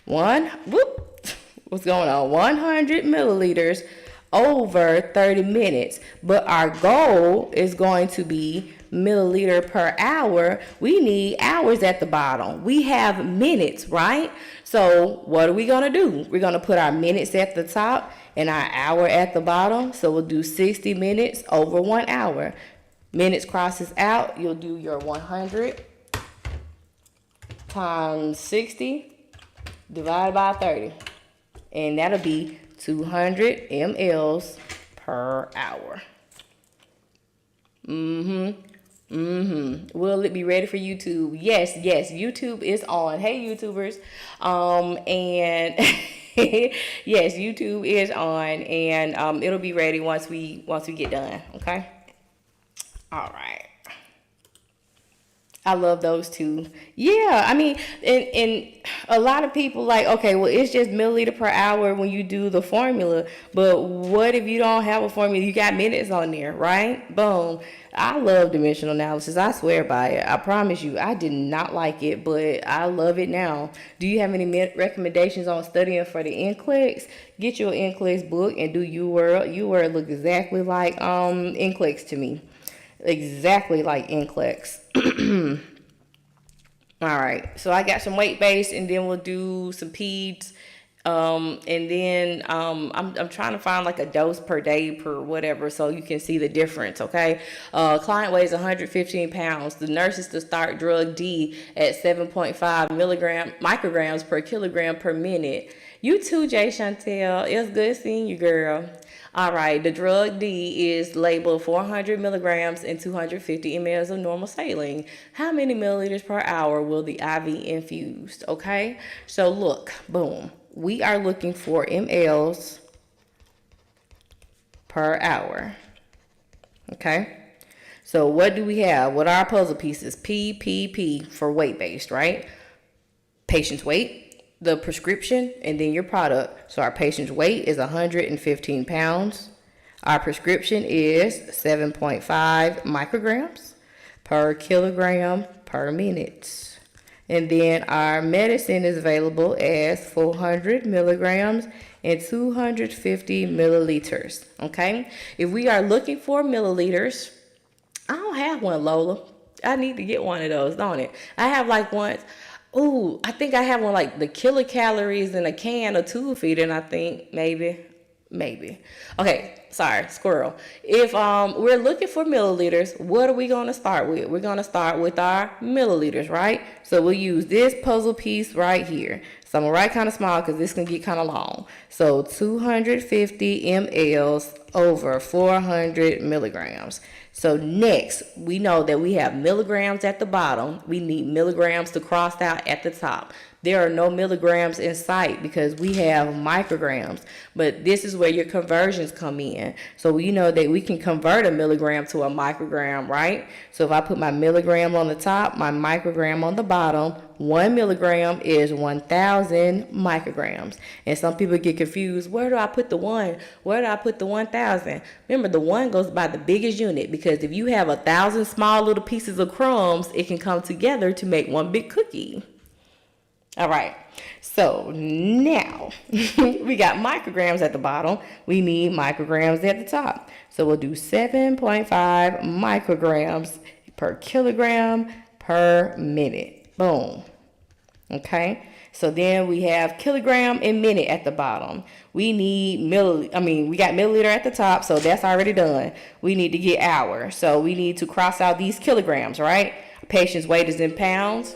what's going on? 100 milliliters over 30 minutes, but our goal is going to be milliliter per hour. We need hours at the bottom. We have minutes, right? So what are we going to do? We're going to put our minutes at the top and our hour at the bottom. So we'll do 60 minutes over 1 hour. Minutes crosses out. You'll do your 100 times 60 divided by 30. And that'll be 200 mLs per hour. Will it be ready for YouTube? Yes, YouTube is on. Hey, YouTubers. And yes, YouTube is on, and it'll be ready once we get done. Okay. All right. I love those two. Yeah, I mean, and a lot of people like, okay, well, it's just milliliter per hour when you do the formula. But what if you don't have a formula? You got minutes on there, right? Boom. I love dimensional analysis. I swear by it. I promise you, I did not like it, but I love it now. Do you have any recommendations on studying for the NCLEX? Get your NCLEX book and do UWorld. UWorld look exactly like NCLEX to me. Exactly like NCLEX. All right, so I got some weight-based, and then we'll do some peds, and then I'm trying to find like a dose per day per whatever, so you can see the difference. Okay, client weighs 115 pounds. The nurse is to start drug D at 7.5 micrograms per kilogram per minute. You too, Jay Chantel. It's good seeing you, girl. All right, the drug D is labeled 400 milligrams and 250 mLs of normal saline. How many milliliters per hour will the IV infused? Okay, so look, boom. We are looking for mLs per hour. Okay, so what do we have? What are our puzzle pieces? P for weight-based, right? Patient's weight, the prescription, and then your product. So our patient's weight is 115 pounds. Our prescription is 7.5 micrograms per kilogram per minute. And then our medicine is available as 400 milligrams and 250 milliliters. Okay. If we are looking for milliliters, I don't have one, Lola. I need to get one of those, don't it? I have like one. Oh, I think I have one like the kilocalories in a can of tube feeding. I think maybe. Okay, sorry, squirrel. If we're looking for milliliters, what are we going to start with? We're going to start with our milliliters, right? So we'll use this puzzle piece right here. So I'm going to write kind of small because this can get kind of long. So 250 mLs over 400 milligrams. So next, we know that we have milligrams at the bottom. We need milligrams to cross out at the top. There are no milligrams in sight because we have micrograms. But this is where your conversions come in. So we know that we can convert a milligram to a microgram, right? So if I put my milligram on the top, my microgram on the bottom, 1 milligram is 1,000 micrograms. And some people get confused. Where do I put the 1? Where do I put the 1,000? Remember, the 1 goes by the biggest unit, because if you have 1,000 small little pieces of crumbs, it can come together to make one big cookie. All right, so now we got micrograms at the bottom. We need micrograms at the top. So we'll do 7.5 micrograms per kilogram per minute. Boom. Okay, so then we have kilogram and minute at the bottom. We need we got milliliter at the top, so that's already done. We need to get hour. So we need to cross out these kilograms, right? Patient's weight is in pounds.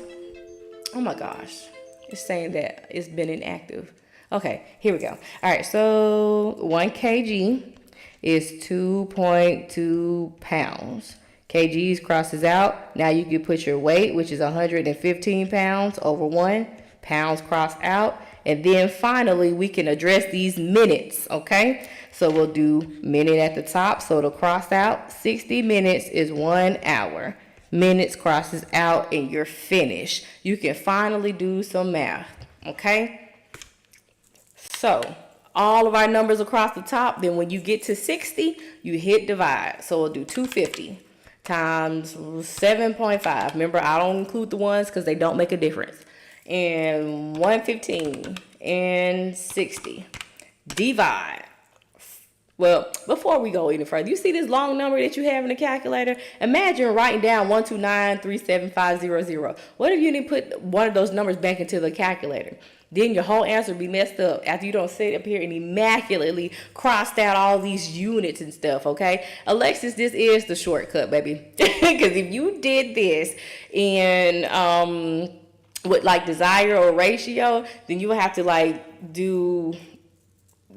Oh my gosh. It's saying that it's been inactive. Okay, here we go. All right, so 1 kg is 2.2 pounds. Kgs crosses out. Now you can put your weight, which is 115 pounds, over 1. Pounds cross out. And then finally, we can address these minutes, okay? So we'll do minute at the top, so it'll cross out. 60 minutes is 1 hour. Minutes crosses out and you're finished. You can finally do some math, okay? So all of our numbers across the top, then when you get to 60, you hit divide. So we'll do 250 times 7.5. Remember, I don't include the ones because they don't make a difference. And 115 and 60. Divide. Well, before we go any further, you see this long number that you have in the calculator? Imagine writing down 129,375,000. What if you didn't put one of those numbers back into the calculator? Then your whole answer would be messed up after you don't sit up here and immaculately crossed out all these units and stuff, okay? Alexis, this is the shortcut, baby. Because if you did this in with like desire or ratio, then you would have to like do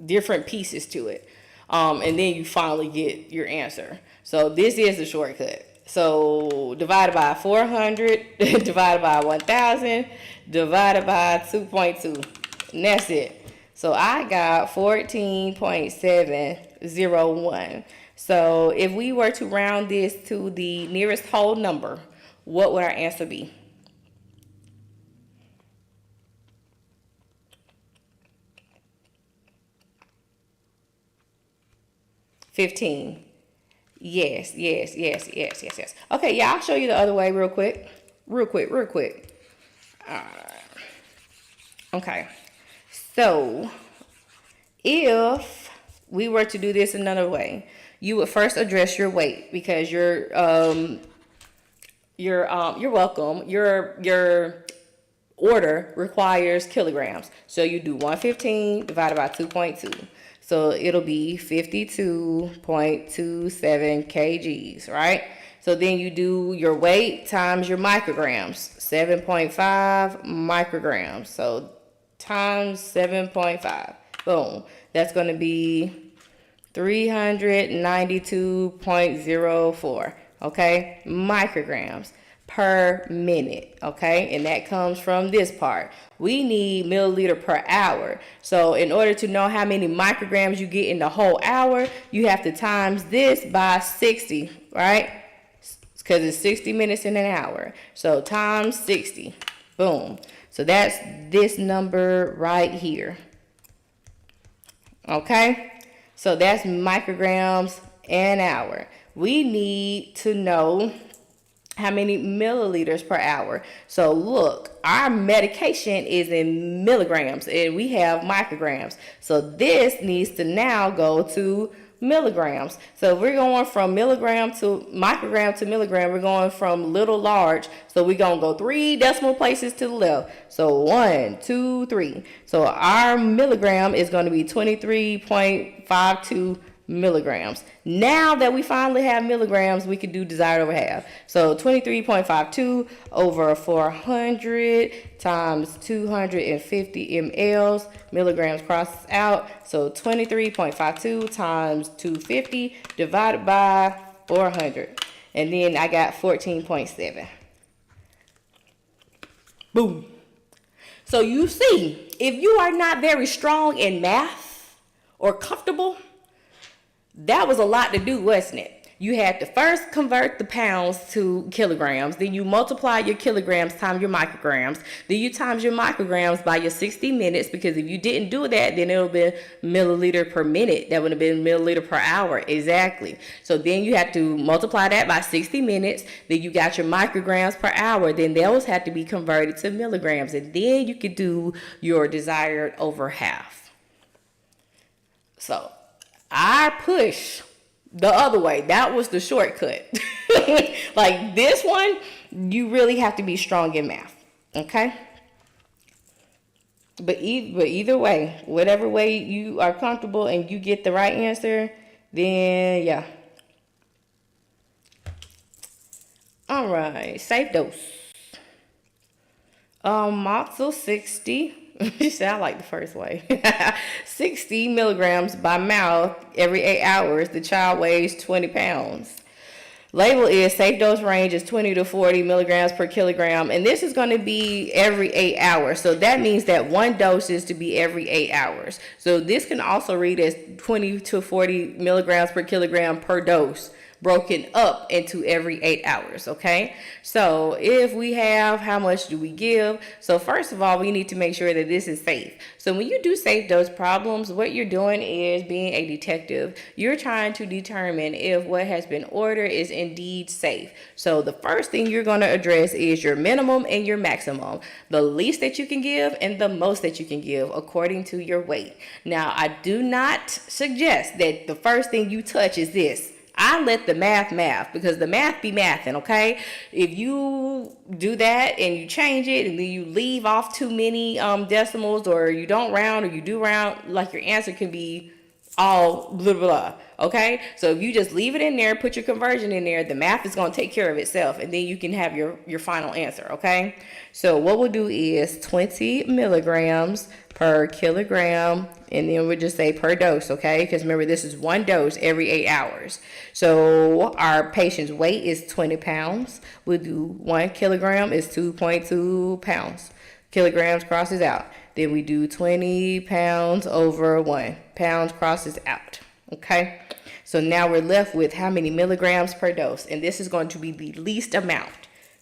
different pieces to it. And then you finally get your answer. So this is the shortcut. So divided by 400, divided by 1,000, divided by 2.2. And that's it. So I got 14.701. So if we were to round this to the nearest whole number, what would our answer be? 15. Yes. Okay, yeah, I'll show you the other way real quick. Okay, so if we were to do this another way, you would first address your weight because you're welcome. Your order requires kilograms, so you do 115 divided by 2.2. So it'll be 52.27 kgs, right? So then you do your weight times your micrograms, 7.5 micrograms. So times 7.5, boom. That's going to be 392.04, okay? Micrograms per minute, okay? And that comes from this part. We need milliliter per hour. So in order to know how many micrograms you get in the whole hour, you have to times this by 60, right? Because it's 60 minutes in an hour. So times 60, boom. So that's this number right here, okay? So that's micrograms an hour. We need to know how many milliliters per hour. So look, our medication is in milligrams and we have micrograms. So this needs to now go to milligrams. So we're going from milligram to microgram to milligram. We're going from little large. So we're going to go 3 decimal places to the left. So 1, 2, 3. So our milligram is going to be 23.52 milligrams. Now that we finally have milligrams, we can do desired over half. So 23.52 over 400 times 250 mLs. Milligrams crosses out. So 23.52 times 250 divided by 400. And then I got 14.7. Boom. So you see, if you are not very strong in math or comfortable, that was a lot to do, wasn't it? You had to first convert the pounds to kilograms. Then you multiply your kilograms times your micrograms. Then you times your micrograms by your 60 minutes, because if you didn't do that, then it'll be milliliter per minute. That would have been milliliter per hour. Exactly. So then you have to multiply that by 60 minutes. Then you got your micrograms per hour. Then those have to be converted to milligrams. And then you could do your desired over half. So I push the other way. That was the shortcut. Like this one, you really have to be strong in math, okay? But either way, whatever way you are comfortable and you get the right answer, then yeah. All right, safe dose. Moxil 60. You sound like the first way. 60 milligrams by mouth every 8 hours. The child weighs 20 pounds. Label is safe dose range is 20 to 40 milligrams per kilogram, and this is going to be every 8 hours. So that means that one dose is to be every 8 hours. So this can also read as 20 to 40 milligrams per kilogram per dose, broken up into every 8 hours. Okay, so if we have, how much do we give? So first of all, we need to make sure that this is safe. So when you do safe dose problems, what you're doing is being a detective. You're trying to determine if what has been ordered is indeed safe. So the first thing you're going to address is your minimum and your maximum, the least that you can give and the most that you can give according to your weight. Now, I do not suggest that the first thing you touch is this. I let the math because the math be mathin', okay? If you do that and you change it and then you leave off too many decimals, or you don't round or you do round, like your answer can be all blah, blah, blah, okay? So if you just leave it in there, put your conversion in there, the math is going to take care of itself, and then you can have your final answer, okay? So what we'll do is 20 milligrams per kilogram, and then we'll just say per dose, okay? Because remember, this is one dose every 8 hours. So our patient's weight is 20 pounds. We'll do 1 kilogram is 2.2 pounds. Kilograms crosses out. Then we do 20 pounds over 1. Pounds crosses out, okay? So now we're left with how many milligrams per dose, and this is going to be the least amount.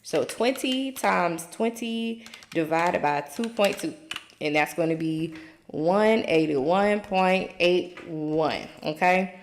So 20 times 20 divided by 2.2, and that's going to be 181.81, okay?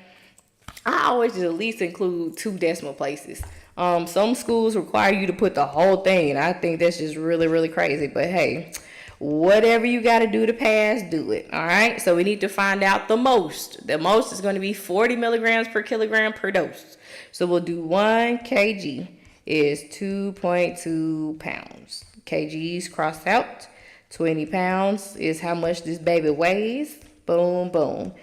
I always just at least include 2 decimal places. Some schools require you to put the whole thing, and I think that's just really, really crazy. But hey, whatever you got to do to pass, do it. All right. So we need to find out the most. The most is going to be 40 milligrams per kilogram per dose. So we'll do 1 kg is 2.2 pounds. Kgs crossed out. 20 pounds is how much this baby weighs. Boom, boom.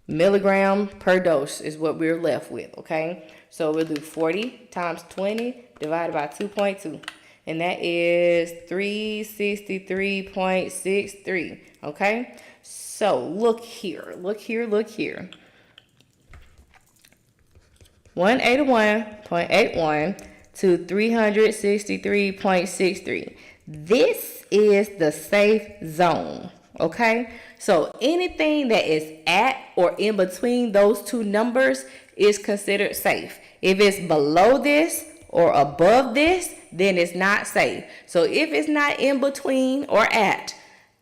Milligram per dose is what we're left with, okay? So we'll do 40 times 20 divided by 2.2. And that is 363.63, okay? So look here. 181.81 to 363.63. This is the safe zone, okay? So anything that is at or in between those two numbers is considered safe. If it's below this or above this, then it's not safe. So if it's not in between or at,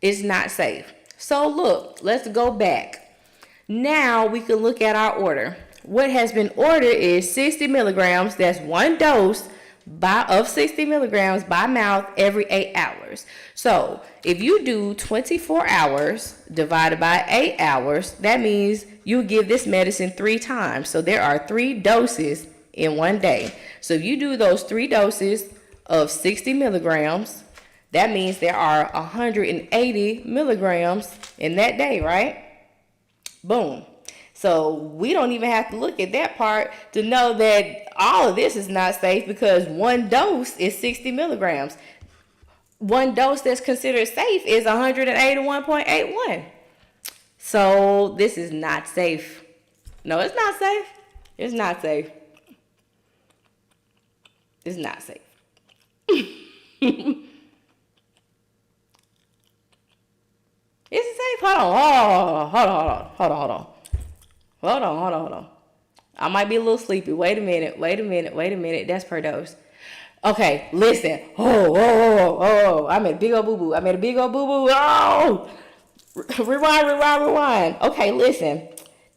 it's not safe. So look, let's go back. Now we can look at our order. What has been ordered is 60 milligrams. That's one dose of 60 milligrams by mouth every 8 hours. So if you do 24 hours divided by 8 hours, that means you give this medicine 3 times. So there are 3 doses in one day. So if you do those 3 doses of 60 milligrams, that means there are 180 milligrams in that day, right? Boom. So we don't even have to look at that part to know that all of this is not safe, because one dose is 60 milligrams. One dose that's considered safe is 181.81. So this is not safe. No, it's not safe. It's not safe. It's not safe. Is it safe? Hold on. I might be a little sleepy. Wait a minute. That's per dose. Okay, listen. Oh. I made a big old boo-boo. Oh! Rewind. Okay, listen.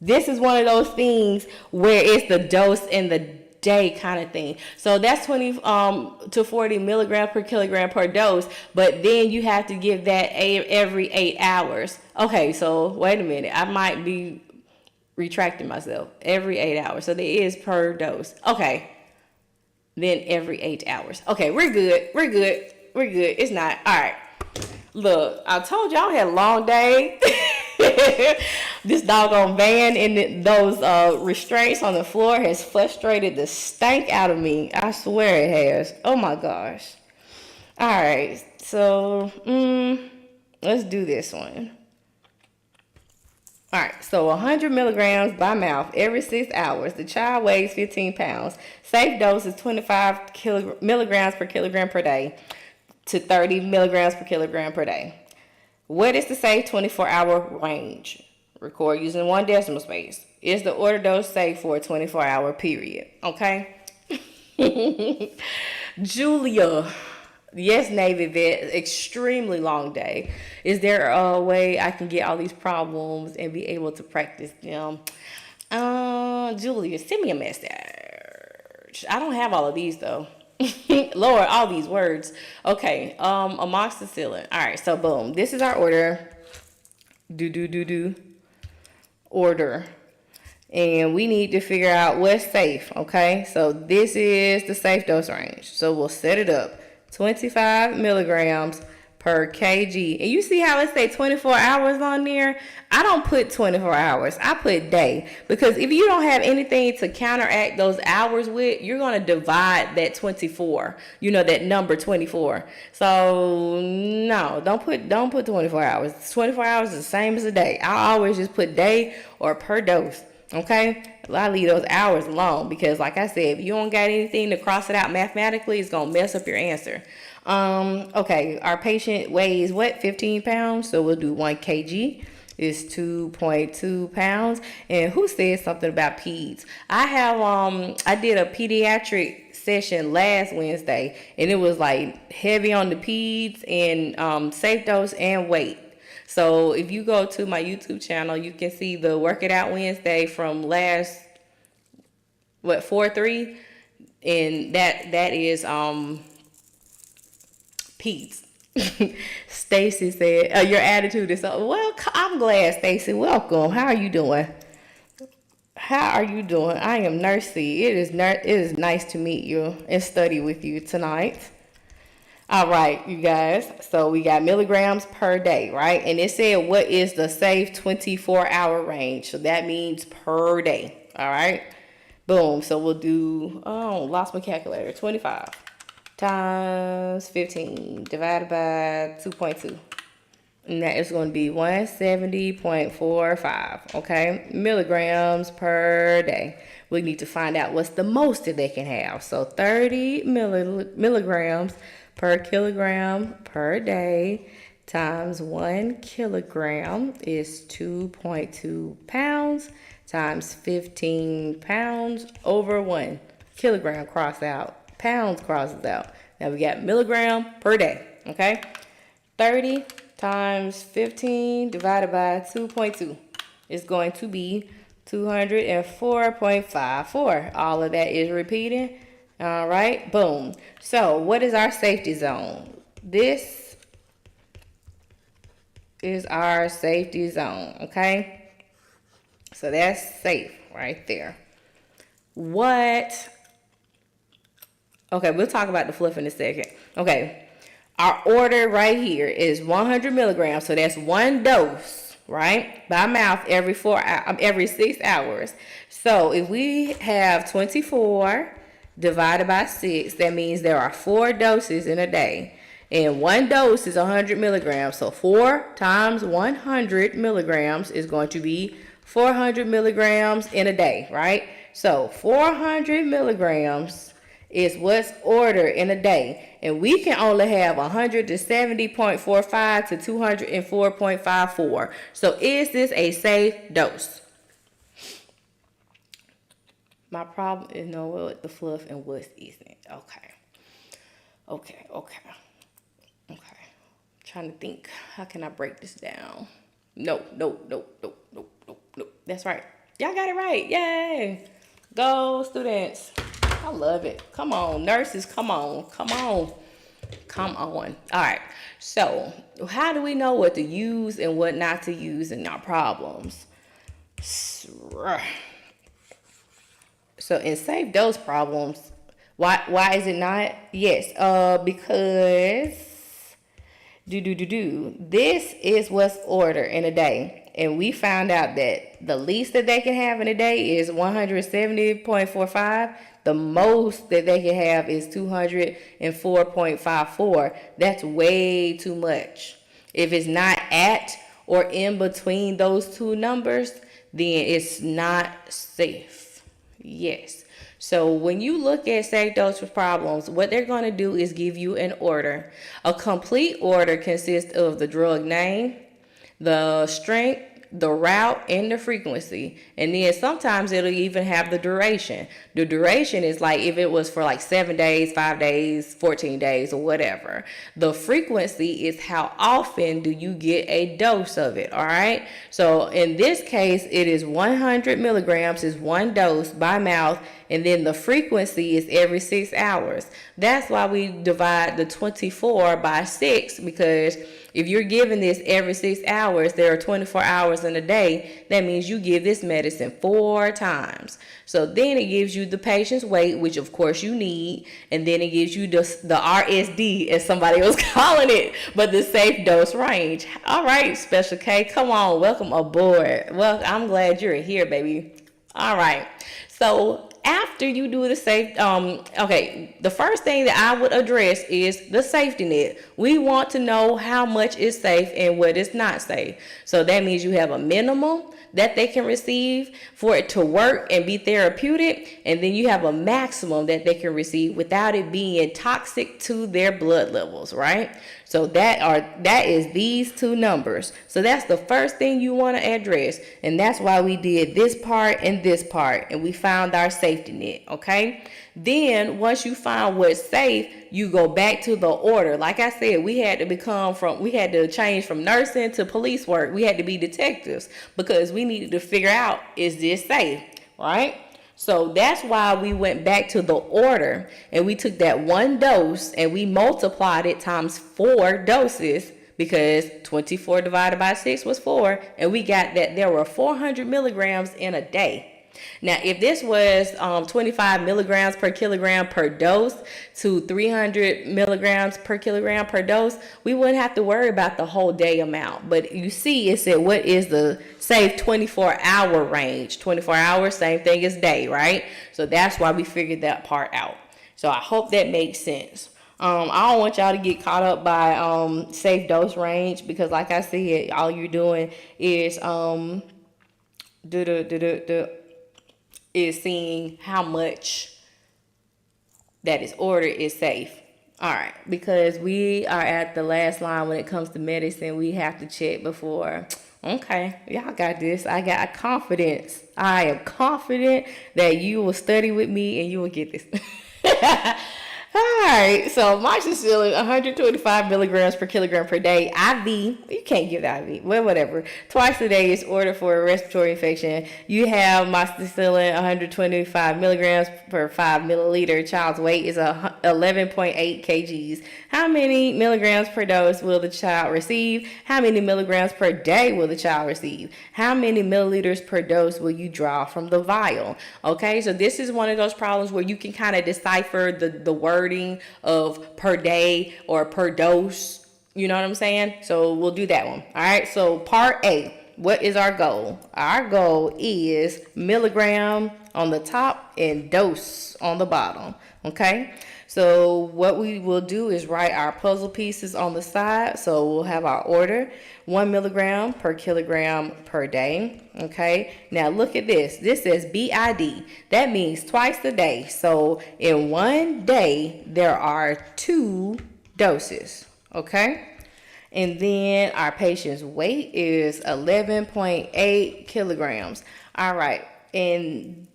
This is one of those things where it's the dose in the day kind of thing. So that's 20 to 40 milligrams per kilogram per dose, but then you have to give that every 8 hours. Okay, so wait a minute. I might be retracting myself. Every 8 hours. So there is per dose. Okay. Then every 8 hours. Okay, we're good. It's not. All right. Look, I told y'all I had a long day. This doggone van and those restraints on the floor has frustrated the stank out of me. I swear it has. Oh my gosh. All right. So, let's do this one. All right, so 100 milligrams by mouth every 6 hours. The child weighs 15 pounds. Safe dose is 25 milligrams per kilogram per day to 30 milligrams per kilogram per day. What is the safe 24-hour range? Record using 1 decimal space. Is the order dose safe for a 24-hour period? Okay? Julia. Yes, Navy vet, extremely long day. Is there a way I can get all these problems and be able to practice them? Julia, send me a message. I don't have all of these though. Lord, all these words. Okay, amoxicillin. All right, so boom. This is our order. Order. And we need to figure out what's safe, okay? So this is the safe dose range. So we'll set it up. 25 milligrams per kg. And you see how it say 24 hours on there? I don't put 24 hours. I put day. Because if you don't have anything to counteract those hours with, you're going to divide that 24. You know, that number 24. So, no, don't put 24 hours. 24 hours is the same as a day. I always just put day or per dose. Okay, I leave those hours alone because, like I said, if you don't got anything to cross it out mathematically, it's gonna mess up your answer. Okay, our patient weighs what? 15 pounds. So we'll do 1 kg is 2.2 pounds. And who said something about peds? I did a pediatric session last Wednesday, and it was like heavy on the peds and safe dose and weight. So if you go to my YouTube channel, you can see the Work It Out Wednesday from last, 4/3, and that is Pete's. Stacy said, your attitude is so, well, I'm glad, Stacy. Welcome. How are you doing? I am Nursey. It is nice to meet you and study with you tonight. All right, you guys. So we got milligrams per day, right? And it said what is the safe 24-hour range. So that means per day. All right. Boom. So we'll do, lost my calculator. 25 times 15 divided by 2.2. And that is going to be 170.45. Okay. Milligrams per day. We need to find out what's the most that they can have. So 30 milligrams per kilogram per day times 1 kilogram is 2.2 pounds times 15 pounds over 1 kilogram cross out. Pounds crosses out. Now we got milligram per day. Okay. 30 times 15 divided by 2.2 is going to be 204.54. All of that is repeating. All right, boom. So what is our safety zone? This is our safety zone, okay? So that's safe right there. Okay, we'll talk about the fluff in a second. Okay, our order right here is 100 milligrams. So that's 1 dose, right? By mouth every 6 hours. So if we have 24 divided by 6, that means there are 4 doses in a day. And 1 dose is 100 milligrams. So 4 times 100 milligrams is going to be 400 milligrams in a day, right? So 400 milligrams is what's ordered in a day. And we can only have 170.45 to 204.54. So is this a safe dose? My problem is knowing what the fluff and what isn't. Okay. Trying to think. How can I break this down? No. That's right. Y'all got it right. Yay. Go, students. I love it. Come on, nurses. Come on. All right. So, how do we know what to use and what not to use in our problems? So in safe dose problems, why is it not? Yes, because this is what's ordered in a day. And we found out that the least that they can have in a day is 170.45. The most that they can have is 204.54. That's way too much. If it's not at or in between those two numbers, then it's not safe. Yes. So when you look at safe dosage problems, what they're going to do is give you an order. A complete order consists of the drug name, the strength, the route, and the frequency. And then sometimes it'll even have the duration. The duration is like if it was for like 7 days, 5 days, 14 days, or whatever. The frequency is how often do you get a dose of it, all right? So in this case, it is 100 milligrams is one dose by mouth, and then the frequency is every 6 hours. That's why we divide the 24 by 6, because if you're giving this every 6 hours, there are 24 hours in a day. That means you give this medicine 4 times. So then it gives you the patient's weight, which of course you need, and then it gives you the RSD, as somebody was calling it, but the safe dose range. All right, Special K, come on, welcome aboard. Well, I'm glad you're here, baby. All right, so after you do the safe, the first thing that I would address is the safety net. We want to know how much is safe and what is not safe. So that means you have a minimum that they can receive for it to work and be therapeutic, and then you have a maximum that they can receive without it being toxic to their blood levels, right? So that is these two numbers. So that's the first thing you want to address, and that's why we did this part, and we found our safety net, okay? Then once you find what's safe, you go back to the order. Like I said, we had to change from nursing to police work. We had to be detectives because we needed to figure out, is this safe, right? So that's why we went back to the order, and we took that one dose and we multiplied it times 4 doses, because 24 divided by 6 was 4, and we got that there were 400 milligrams in a day. Now, if this was 25 milligrams per kilogram per dose to 300 milligrams per kilogram per dose, we wouldn't have to worry about the whole day amount. But you see, it said, what is the safe 24-hour range? 24 hours, same thing as day, right? So that's why we figured that part out. So I hope that makes sense. I don't want y'all to get caught up by safe dose range, because like I said, all you're doing is is seeing how much that is ordered is safe. All right, because we are at the last line when it comes to medicine, we have to check before. Okay, y'all got this. I got confidence. I am confident that you will study with me and you will get this. All right, so amoxicillin, 125 milligrams per kilogram per day, IV. You can't give the IV, well, whatever. Twice a day is ordered for a respiratory infection. You have amoxicillin, 125 milligrams per 5 milliliter. Child's weight is 11.8 kgs. How many milligrams per dose will the child receive? How many milligrams per day will the child receive? How many milliliters per dose will you draw from the vial? Okay, so this is one of those problems where you can kind of decipher the wording of per day or per dose. You know what I'm saying? So we'll do that one. All right, so part A. What is our goal? Our goal is milligram on the top and dose on the bottom. Okay, so what we will do is write our puzzle pieces on the side. So we'll have our order, 1 milligram per kilogram per day. Okay, now look at this. This says BID. That means twice a day. So in one day, there are 2 doses. Okay, and then our patient's weight is 11.8 kilograms. All right, and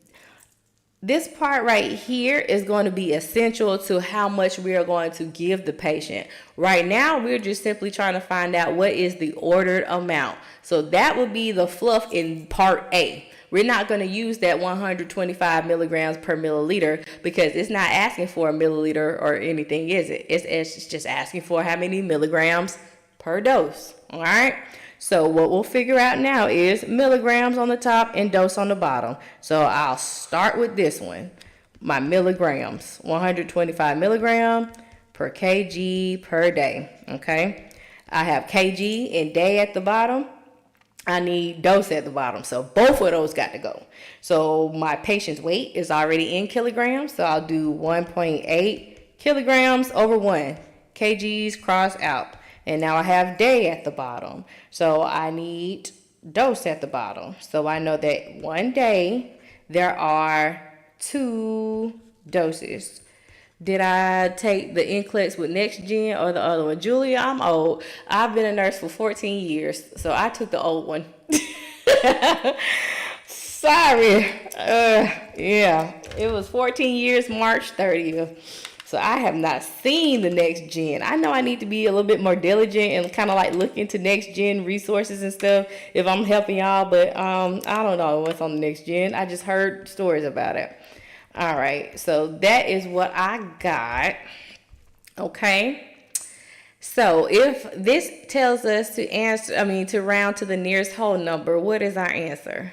this part right here is going to be essential to how much we are going to give the patient. Right now, we're just simply trying to find out what is the ordered amount. So that would be the fluff in part A. We're not going to use that 125 milligrams per milliliter because it's not asking for a milliliter or anything, is it? It's just asking for how many milligrams per dose. All right. So what we'll figure out now is milligrams on the top and dose on the bottom. So I'll start with this one. My milligrams, 125 milligram per kg per day. Okay. I have kg and day at the bottom. I need dose at the bottom. So both of those got to go. So my patient's weight is already in kilograms. So I'll do 1.8 kilograms over 1. Kgs cross out. And now I have day at the bottom. So I need dose at the bottom. So I know that one day there are 2 doses. Did I take the NCLEX with Next Gen or the other one? Julia, I'm old. I've been a nurse for 14 years, so I took the old one. Sorry. Yeah, it was 14 years, March 30th. So I have not seen the Next Gen. I know I need to be a little bit more diligent and kind of like look into Next Gen resources and stuff if I'm helping y'all, but I don't know what's on the Next Gen. I just heard stories about it. All right, so that is what I got. Okay. So if this tells us to round to the nearest whole number, what is our answer?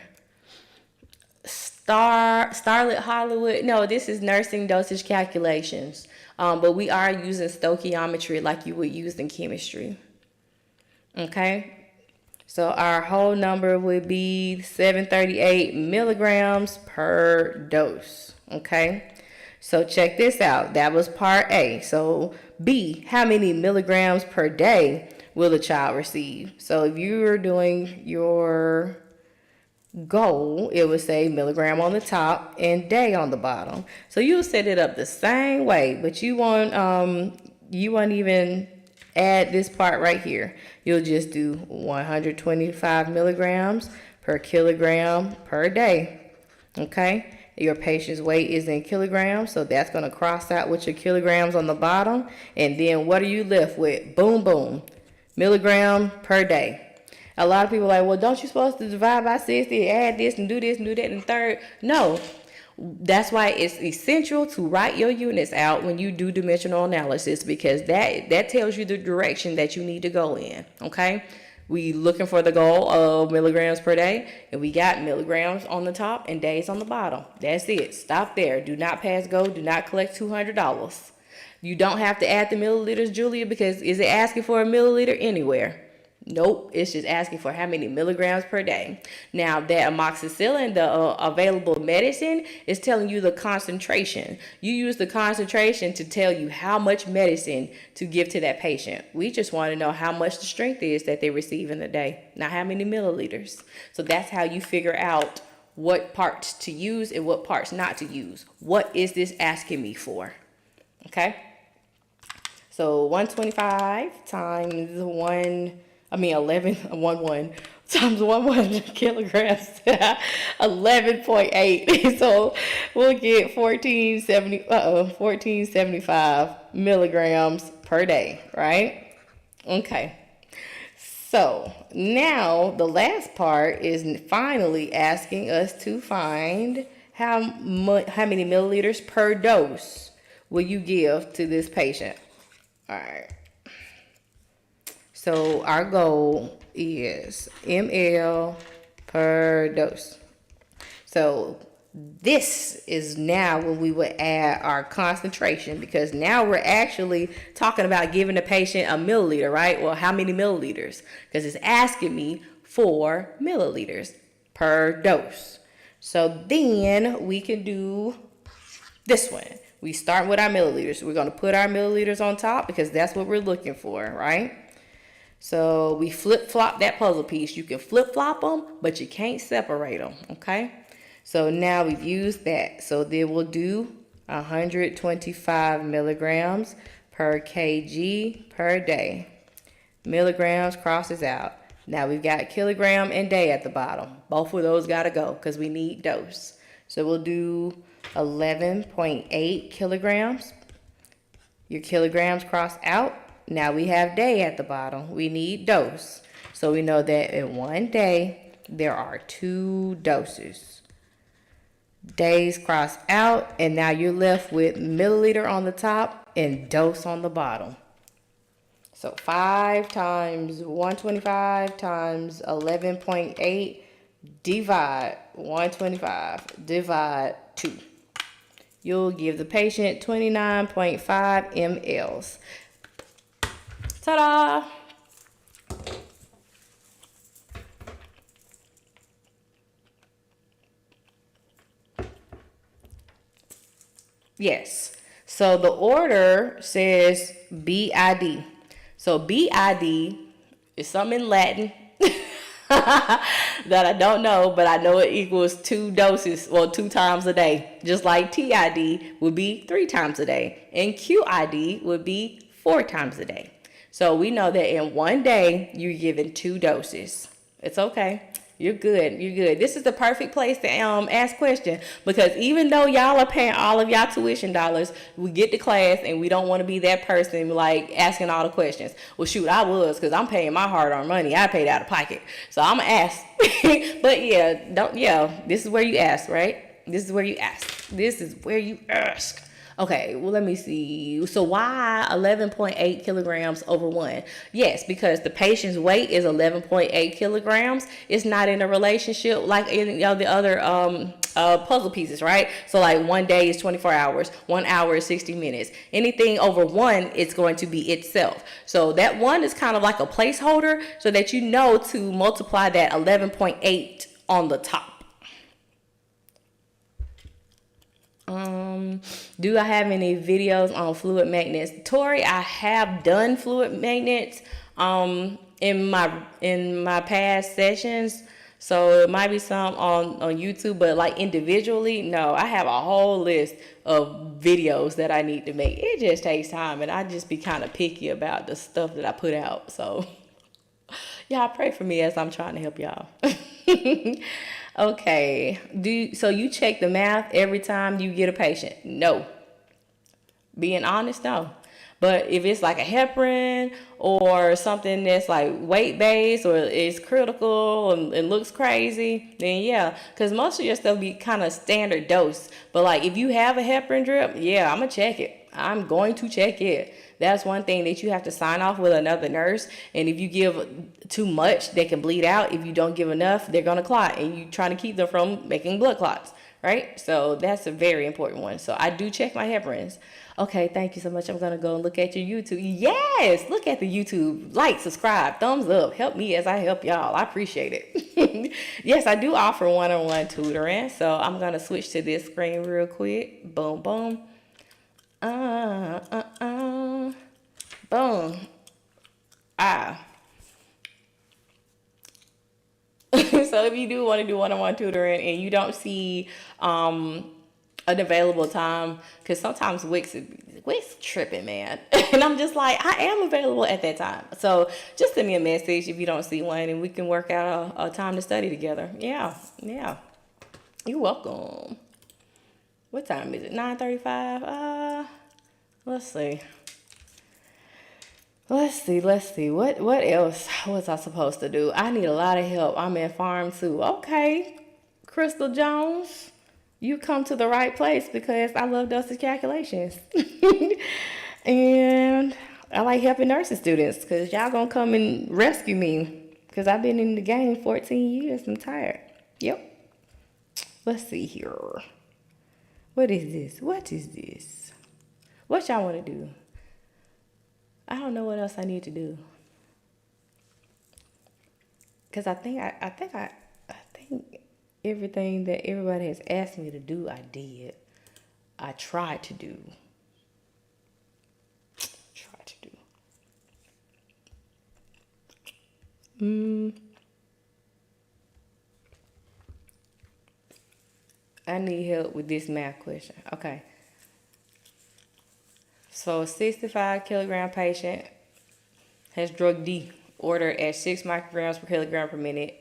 Starlet Hollywood. No, this is nursing dosage calculations. But we are using stoichiometry like you would use in chemistry. Okay. So our whole number would be 738 milligrams per dose. Okay. So check this out. That was part A. So B, how many milligrams per day will the child receive? So if you're doing your goal, it would say milligram on the top and day on the bottom. So you'll set it up the same way, but you won't even add this part right here. You'll just do 125 milligrams per kilogram per day. Okay. Your patient's weight is in kilograms, so that's going to cross out with your kilograms on the bottom. And then what are you left with? Boom, boom. Milligram per day. A lot of people are like, well, don't you supposed to divide by 60, add this and do this and do that and third? No. That's why it's essential to write your units out when you do dimensional analysis, because that tells you the direction that you need to go in, okay? We looking for the goal of milligrams per day, and we got milligrams on the top and days on the bottom. That's it. Stop there. Do not pass go. Do not collect $200. You don't have to add the milliliters, Julia, because is it asking for a milliliter anywhere? Nope, it's just asking for how many milligrams per day. Now that amoxicillin, the available medicine, is telling you the concentration. You use the concentration to tell you how much medicine to give to that patient. We just want to know how much the strength is that they receive in the day, not how many milliliters. So that's how you figure out what parts to use and what parts not to use. What is this asking me for? Okay. So 125 times 11 times 1 kilograms, 11.8. So we'll get 1475 milligrams per day, right? Okay. So now the last part is finally asking us to find how many milliliters per dose will you give to this patient. All right. So our goal is ml per dose. So this is now when we would add our concentration, because now we're actually talking about giving the patient a milliliter, right? Well, how many milliliters? Because it's asking me for milliliters per dose. So then we can do this one. We start with our milliliters. We're going to put our milliliters on top because that's what we're looking for, right? So we flip-flop that puzzle piece. You can flip-flop them, but you can't separate them, okay? So now we've used that. So then we'll do 125 milligrams per kg per day. Milligrams crosses out. Now we've got kilogram and day at the bottom. Both of those got to go because we need dose. So we'll do 11.8 kilograms. Your kilograms cross out. Now we have day at the bottom. We need dose. So we know that in one day, there are 2 doses. Days cross out, and now you're left with milliliter on the top and dose on the bottom. So 5 times 125 times 11.8 divide 125 divide 2. You'll give the patient 29.5 mLs. Ta-da! Yes. So the order says BID. So BID is something in Latin that I don't know, but I know it equals 2 doses, well, 2 times a day. Just like TID would be 3 times a day, and QID would be 4 times a day. So we know that in one day, you're given 2 doses. It's okay. You're good. You're good. This is the perfect place to ask questions, because even though y'all are paying all of y'all tuition dollars, we get to class and we don't want to be that person like asking all the questions. Well, shoot, I was, because I'm paying my hard-earned money. I paid out of pocket, so I'm gonna ask. But this is where you ask, right? This is where you ask. This is where you ask. Okay, well, let me see. So why 11.8 kilograms over 1? Yes, because the patient's weight is 11.8 kilograms. It's not in a relationship like any of the other puzzle pieces, right? So like one day is 24 hours, 1 hour is 60 minutes. Anything over 1, it's going to be itself. So that 1 is kind of like a placeholder so that you know to multiply that 11.8 on the top. Do I have any videos on fluid maintenance? Tori, I have done fluid maintenance in my past sessions, so it might be some on YouTube, but like individually, no. I have a whole list of videos that I need to make. It just takes time, and I just be kind of picky about the stuff that I put out. So y'all pray for me as I'm trying to help y'all. Okay, so you check the math every time you get a patient? No. Being honest, no. But if it's like a heparin or something that's like weight-based or is critical and looks crazy, then yeah. Because most of your stuff be kind of standard dose. But like if you have a heparin drip, yeah, I'm going to check it. I'm going to check it. That's one thing that you have to sign off with another nurse. And if you give too much, they can bleed out. If you don't give enough, they're going to clot. And you're trying to keep them from making blood clots, right? So that's a very important one. So I do check my heparins. Okay, thank you so much. I'm going to go and look at your YouTube. Yes, look at the YouTube. Like, subscribe, thumbs up. Help me as I help y'all. I appreciate it. Yes, I do offer one-on-one tutoring. So I'm going to switch to this screen real quick. Boom, boom. Boom. So if you do want to do one-on-one tutoring and you don't see an available time, because sometimes Wix tripping, man. And I'm just like, I am available at that time. So just send me a message if you don't see one, and we can work out a time to study together. Yeah. You're welcome. What time is it? 9:35? Let's see. What else was I supposed to do? I need a lot of help. I'm in Farm 2. Okay. Crystal Jones, you come to the right place, because I love dosage calculations. And I like helping nursing students, because y'all gonna come and rescue me, because I've been in the game 14 years. I'm tired. Yep. Let's see here. What is this? What y'all want to do? I don't know what else I need to do. Because I think everything that everybody has asked me to do, I did. I tried to do. I need help with this math question. Okay. So a 65 kilogram patient has drug D ordered at 6 micrograms per kilogram per minute.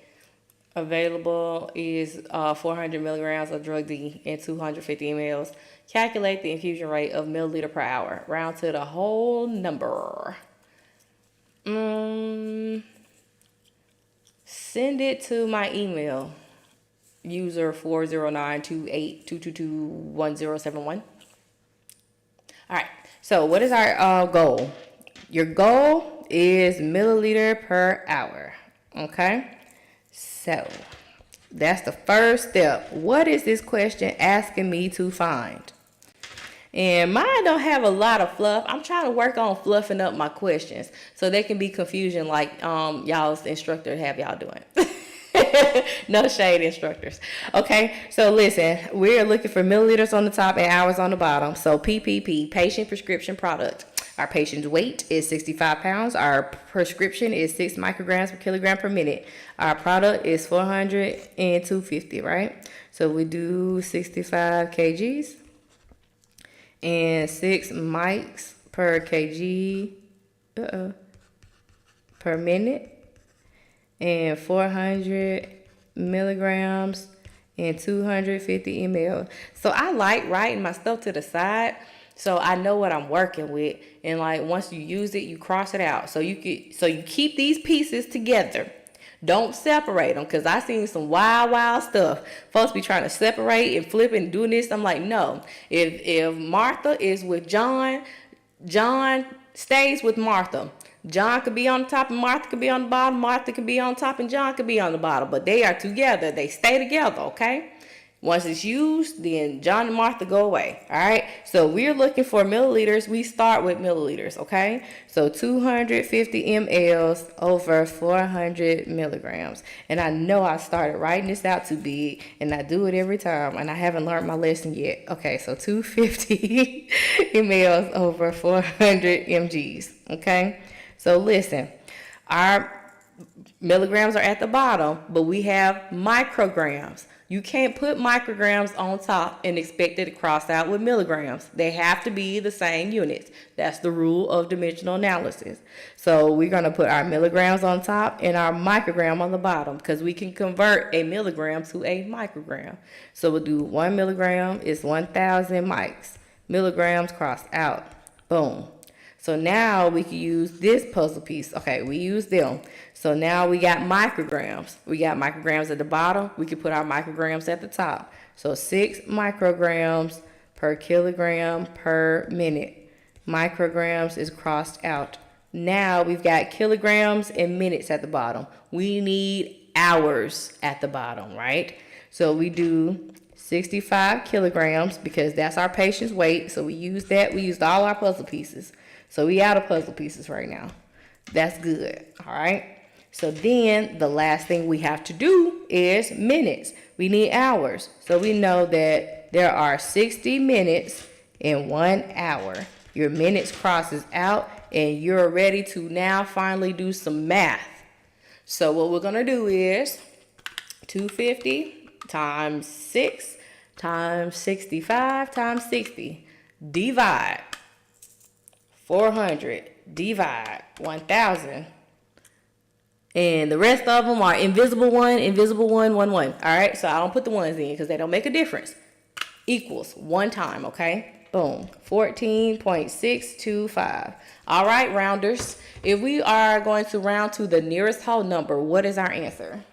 Available is 400 milligrams of drug D and 250 mLs. Calculate the infusion rate of milliliter per hour. Round to the whole number. Send it to my email. User 4092822211071. All right. So what is our goal? Your goal is milliliter per hour. Okay. So that's the first step. What is this question asking me to find? And mine don't have a lot of fluff. I'm trying to work on fluffing up my questions so they can be confusion like y'all's instructor have y'all doing. No shade, instructors. Okay, so listen, we're looking for milliliters on the top and hours on the bottom. So PPP, patient prescription product. Our patient's weight is 65 pounds. Our prescription is 6 micrograms per kilogram per minute. Our product is 400 and 250, right? So we do 65 kgs and 6 mics per kg per minute and 400 milligrams and 250 ml. So I like writing my stuff to the side so I know what I'm working with, and like once you use it, you cross it out. So you keep these pieces together. Don't separate them, because I seen some wild stuff. Folks be trying to separate and flip and do this. I'm like, no. If Martha is with John, John stays with Martha. John could be on the top and Martha could be on the bottom. Martha could be on top and John could be on the bottom. But they are together. They stay together, okay? Once it's used, then John and Martha go away, all right? So we're looking for milliliters. We start with milliliters, okay? So 250 mLs over 400 milligrams. And I know I started writing this out too big, and I do it every time, and I haven't learned my lesson yet. Okay, so 250 mLs over 400 mgs, okay? So listen, our milligrams are at the bottom, but we have micrograms. You can't put micrograms on top and expect it to cross out with milligrams. They have to be the same units. That's the rule of dimensional analysis. So we're going to put our milligrams on top and our microgram on the bottom, because we can convert a milligram to a microgram. So we'll do 1 milligram is 1,000 mics. Milligrams crossed out. Boom. So now we can use this puzzle piece. Okay, we use them. So now we got micrograms. We got micrograms at the bottom. We can put our micrograms at the top. So 6 micrograms per kilogram per minute. Micrograms is crossed out. Now we've got kilograms and minutes at the bottom. We need hours at the bottom, right? So we do 65 kilograms because that's our patient's weight. So we use that. We used all our puzzle pieces. So we out of puzzle pieces right now. That's good, all right? So then the last thing we have to do is minutes. We need hours. So we know that there are 60 minutes in 1 hour. Your minutes crosses out and you're ready to now finally do some math. So what we're gonna do is 250 times 6 times 65 times 60. Divide 400, divide 1,000. And the rest of them are invisible 1, 1, 1. All right, so I don't put the ones in because they don't make a difference. Equals 1 time, okay? Boom, 14.625. All right, rounders. If we are going to round to the nearest whole number, what is our answer?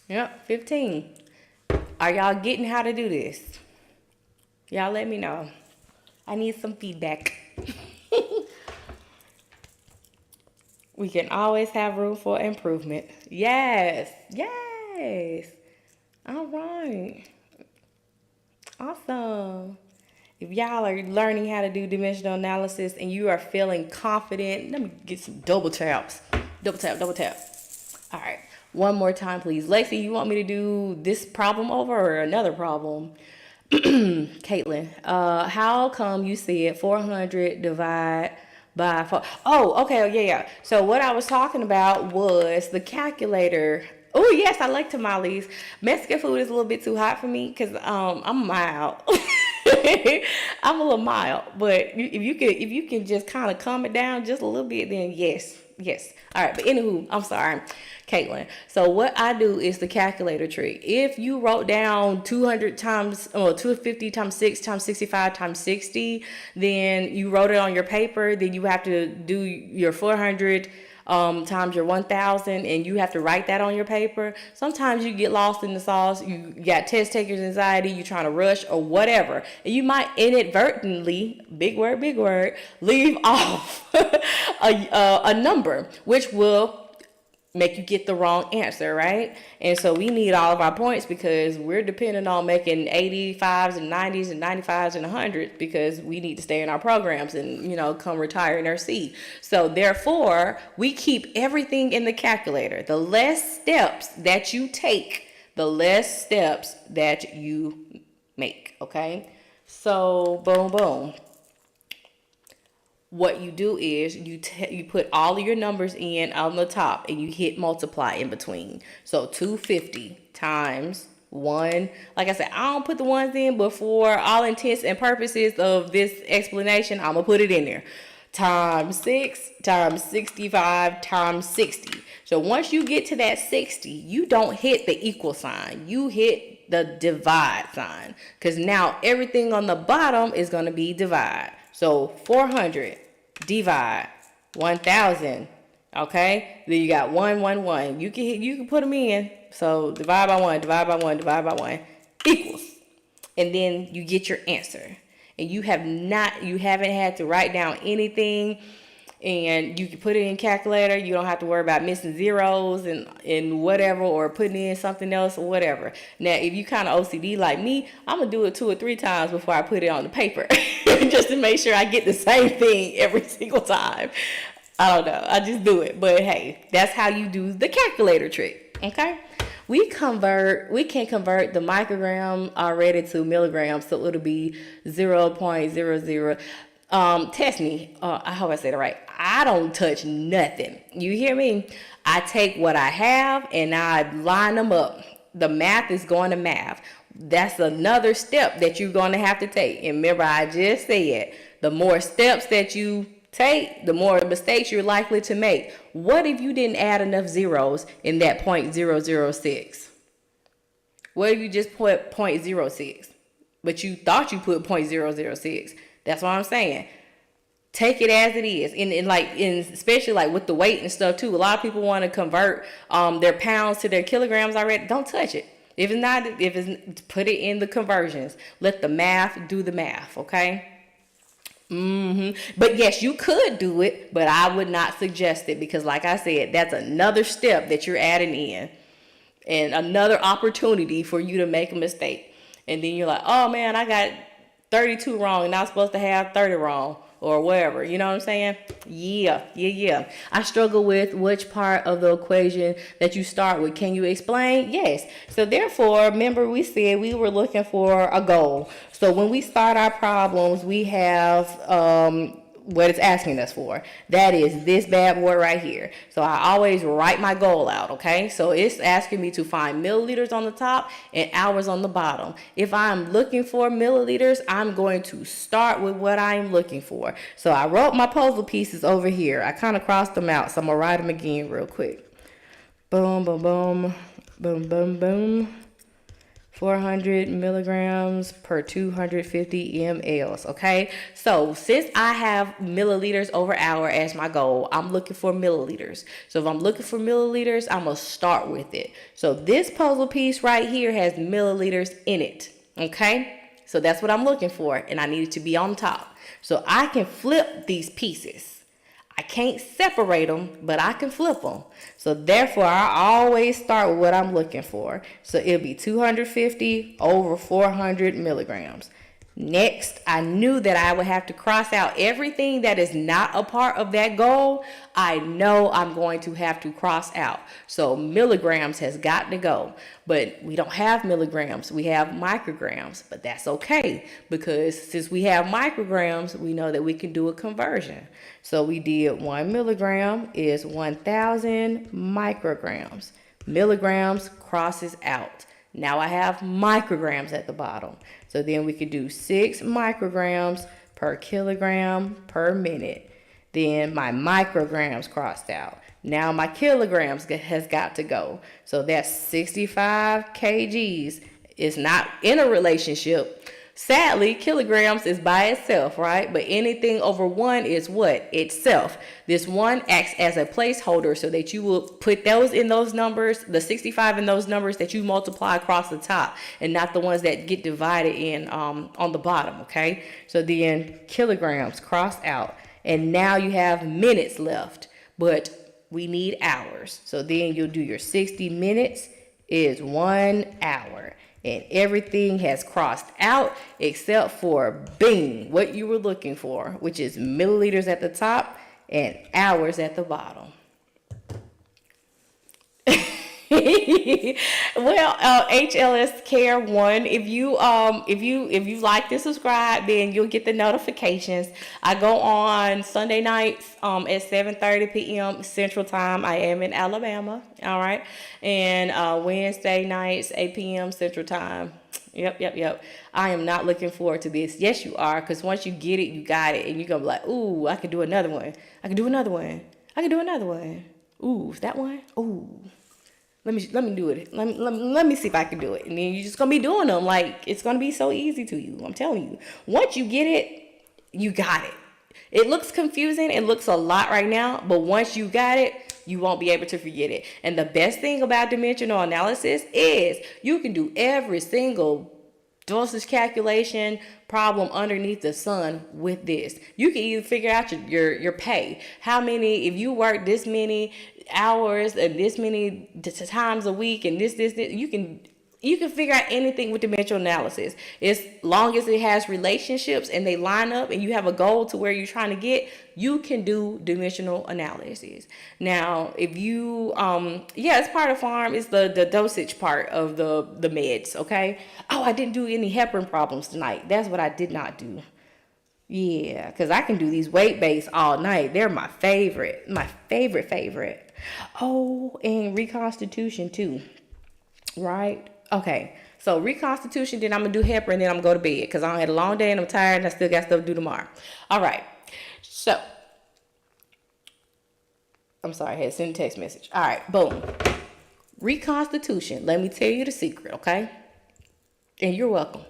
Yep, 15. Are y'all getting how to do this? Y'all let me know. I need some feedback. We can always have room for improvement. Yes, yes. All right. Awesome. If y'all are learning how to do dimensional analysis and you are feeling confident, let me get some double taps. Double tap, double tap. All right. One more time, please. Lacey, you want me to do this problem over or another problem? Caitlin, how come you said 400 divide by 4? Oh, okay, yeah. So what I was talking about was the calculator. Oh, yes, I like tamales. Mexican food is a little bit too hot for me because I'm mild. I'm a little mild, but if you can just kind of calm it down just a little bit, then yes. All right, but anywho, I'm sorry, Caitlin. So what I do is the calculator trick. If you wrote down 200 times, 250 times 6 times 65 times 60, then you wrote it on your paper, then you have to do your 400 times your 1,000, and you have to write that on your paper. Sometimes you get lost in the sauce. You got test taker's anxiety. You're trying to rush or whatever, and you might inadvertently, big word, leave off a number, which will make you get the wrong answer, right? And so we need all of our points because we're depending on making 85s and 90s and 95s and 100s because we need to stay in our programs and, come retire in our seat. So therefore, we keep everything in the calculator. The less steps that you take, the less steps that you make, okay? So boom, boom. What you do is you put all of your numbers in on the top and you hit multiply in between. So 250 times 1. Like I said, I don't put the ones in, but for all intents and purposes of this explanation, I'm going to put it in there. Times 6 times 65 times 60. So once you get to that 60, you don't hit the equal sign. You hit the divide sign because now everything on the bottom is going to be divide. So 400 divide 1,000. Okay, then you got 1, 1, 1. You can put them in. So divide by 1, divide by 1, divide by 1 equals, and then you get your answer. And you haven't had to write down anything, and you can put it in calculator. You don't have to worry about missing zeros and whatever, or putting in something else or whatever. Now, if you kind of OCD like me, I'm gonna do it 2 or 3 times before I put it on the paper, just to make sure I get the same thing every single time. I don't know, I just do it. But hey, that's how you do the calculator trick. Okay, we can convert the microgram already to milligrams, so it'll be 0.00. Test me. I hope I said it right. I don't touch nothing. You hear me? I take what I have and I line them up. The math is going to math. That's another step that you're going to have to take. And remember, I just said, the more steps that you take, the more mistakes you're likely to make. What if you didn't add enough zeros in that 0.006? What if you just put 0.06, but you thought you put 0.006? That's what I'm saying. Take it as it is. And especially like with the weight and stuff too. A lot of people want to convert their pounds to their kilograms already. Don't touch it. If it's put it in the conversions. Let the math do the math, okay? But yes, you could do it, but I would not suggest it because like I said, that's another step that you're adding in and another opportunity for you to make a mistake. And then you're like, oh man, I got 32 wrong and I'm supposed to have 30 wrong or whatever. You know what I'm saying? Yeah. I struggle with which part of the equation that you start with. Can you explain? Yes. So therefore, remember we said we were looking for a goal. So when we start our problems, we have what it's asking us for. That is this bad boy right here. So I always write my goal out, okay? So it's asking me to find milliliters on the top and hours on the bottom. If I'm looking for milliliters, I'm going to start with what I'm looking for. So I wrote my puzzle pieces over here. I kind of crossed them out, so I'm going to write them again real quick. Boom, boom, boom, boom, boom, boom. 400 milligrams per 250 mLs, okay? So since I have milliliters over hour as my goal, I'm looking for milliliters. So if I'm looking for milliliters, I'm gonna start with it. So this puzzle piece right here has milliliters in it, okay? So that's what I'm looking for, and I need it to be on top. So I can flip these pieces. I can't separate them, but I can flip them. So therefore, I always start with what I'm looking for. So it'll be 250 over 400 milligrams. Next, I knew that I would have to cross out everything that is not a part of that goal. I know I'm going to have to cross out. So milligrams has got to go. But we don't have milligrams. We have micrograms. But that's okay, because since we have micrograms, we know that we can do a conversion. So we did 1 milligram is 1,000 micrograms. Milligrams crosses out. Now I have micrograms at the bottom. So then we could do 6 micrograms per kilogram per minute. Then my micrograms crossed out. Now my kilograms has got to go. So that's 65 kgs. It's not in a relationship. Sadly, kilograms is by itself, right? But anything over 1 is what? Itself. This 1 acts as a placeholder so that you will put those in those numbers, the 65 in those numbers that you multiply across the top, and not the ones that get divided in on the bottom, okay? So then kilograms crossed out. And now you have minutes left. But We need hours. So then you'll do your 60 minutes is 1 hour. And everything has crossed out except for bing, what you were looking for, which is milliliters at the top and hours at the bottom. Well, HLS Care 1, if you like and subscribe, then you'll get the notifications. I go on Sunday nights at 7:30 p.m. Central Time. I am in Alabama, all right, and Wednesday nights 8 p.m. Central Time. Yep. I am not looking forward to this. Yes, you are, because once you get it, you got it, and you're gonna be like, ooh, I can do another one. I can do another one. I can do another one. Ooh, that one. Ooh. Let me do it. Let me see if I can do it. And then you're just going to be doing them. Like, it's going to be so easy to you. I'm telling you. Once you get it, you got it. It looks confusing. It looks a lot right now. But once you got it, you won't be able to forget it. And the best thing about dimensional analysis is you can do every single dosage calculation problem underneath the sun with this. You can even figure out your pay. How many, if you work this many hours and this many times a week and this, you can figure out anything with dimensional analysis. As long as it has relationships and they line up and you have a goal to where you're trying to get, you can do dimensional analysis. Now, if you, it's part of farm. It's the dosage part of the meds, okay? Oh, I didn't do any heparin problems tonight. That's what I did not do. Yeah, because I can do these weight-based all night. They're my favorite. My favorite. Oh, and Reconstitution too, right? Okay, so Reconstitution, then I'm going to do heparin, then I'm going to go to bed because I had a long day and I'm tired and I still got stuff to do tomorrow. All right, so, I'm sorry, I had to send a text message. All right, boom. Reconstitution, let me tell you the secret, okay? And you're welcome.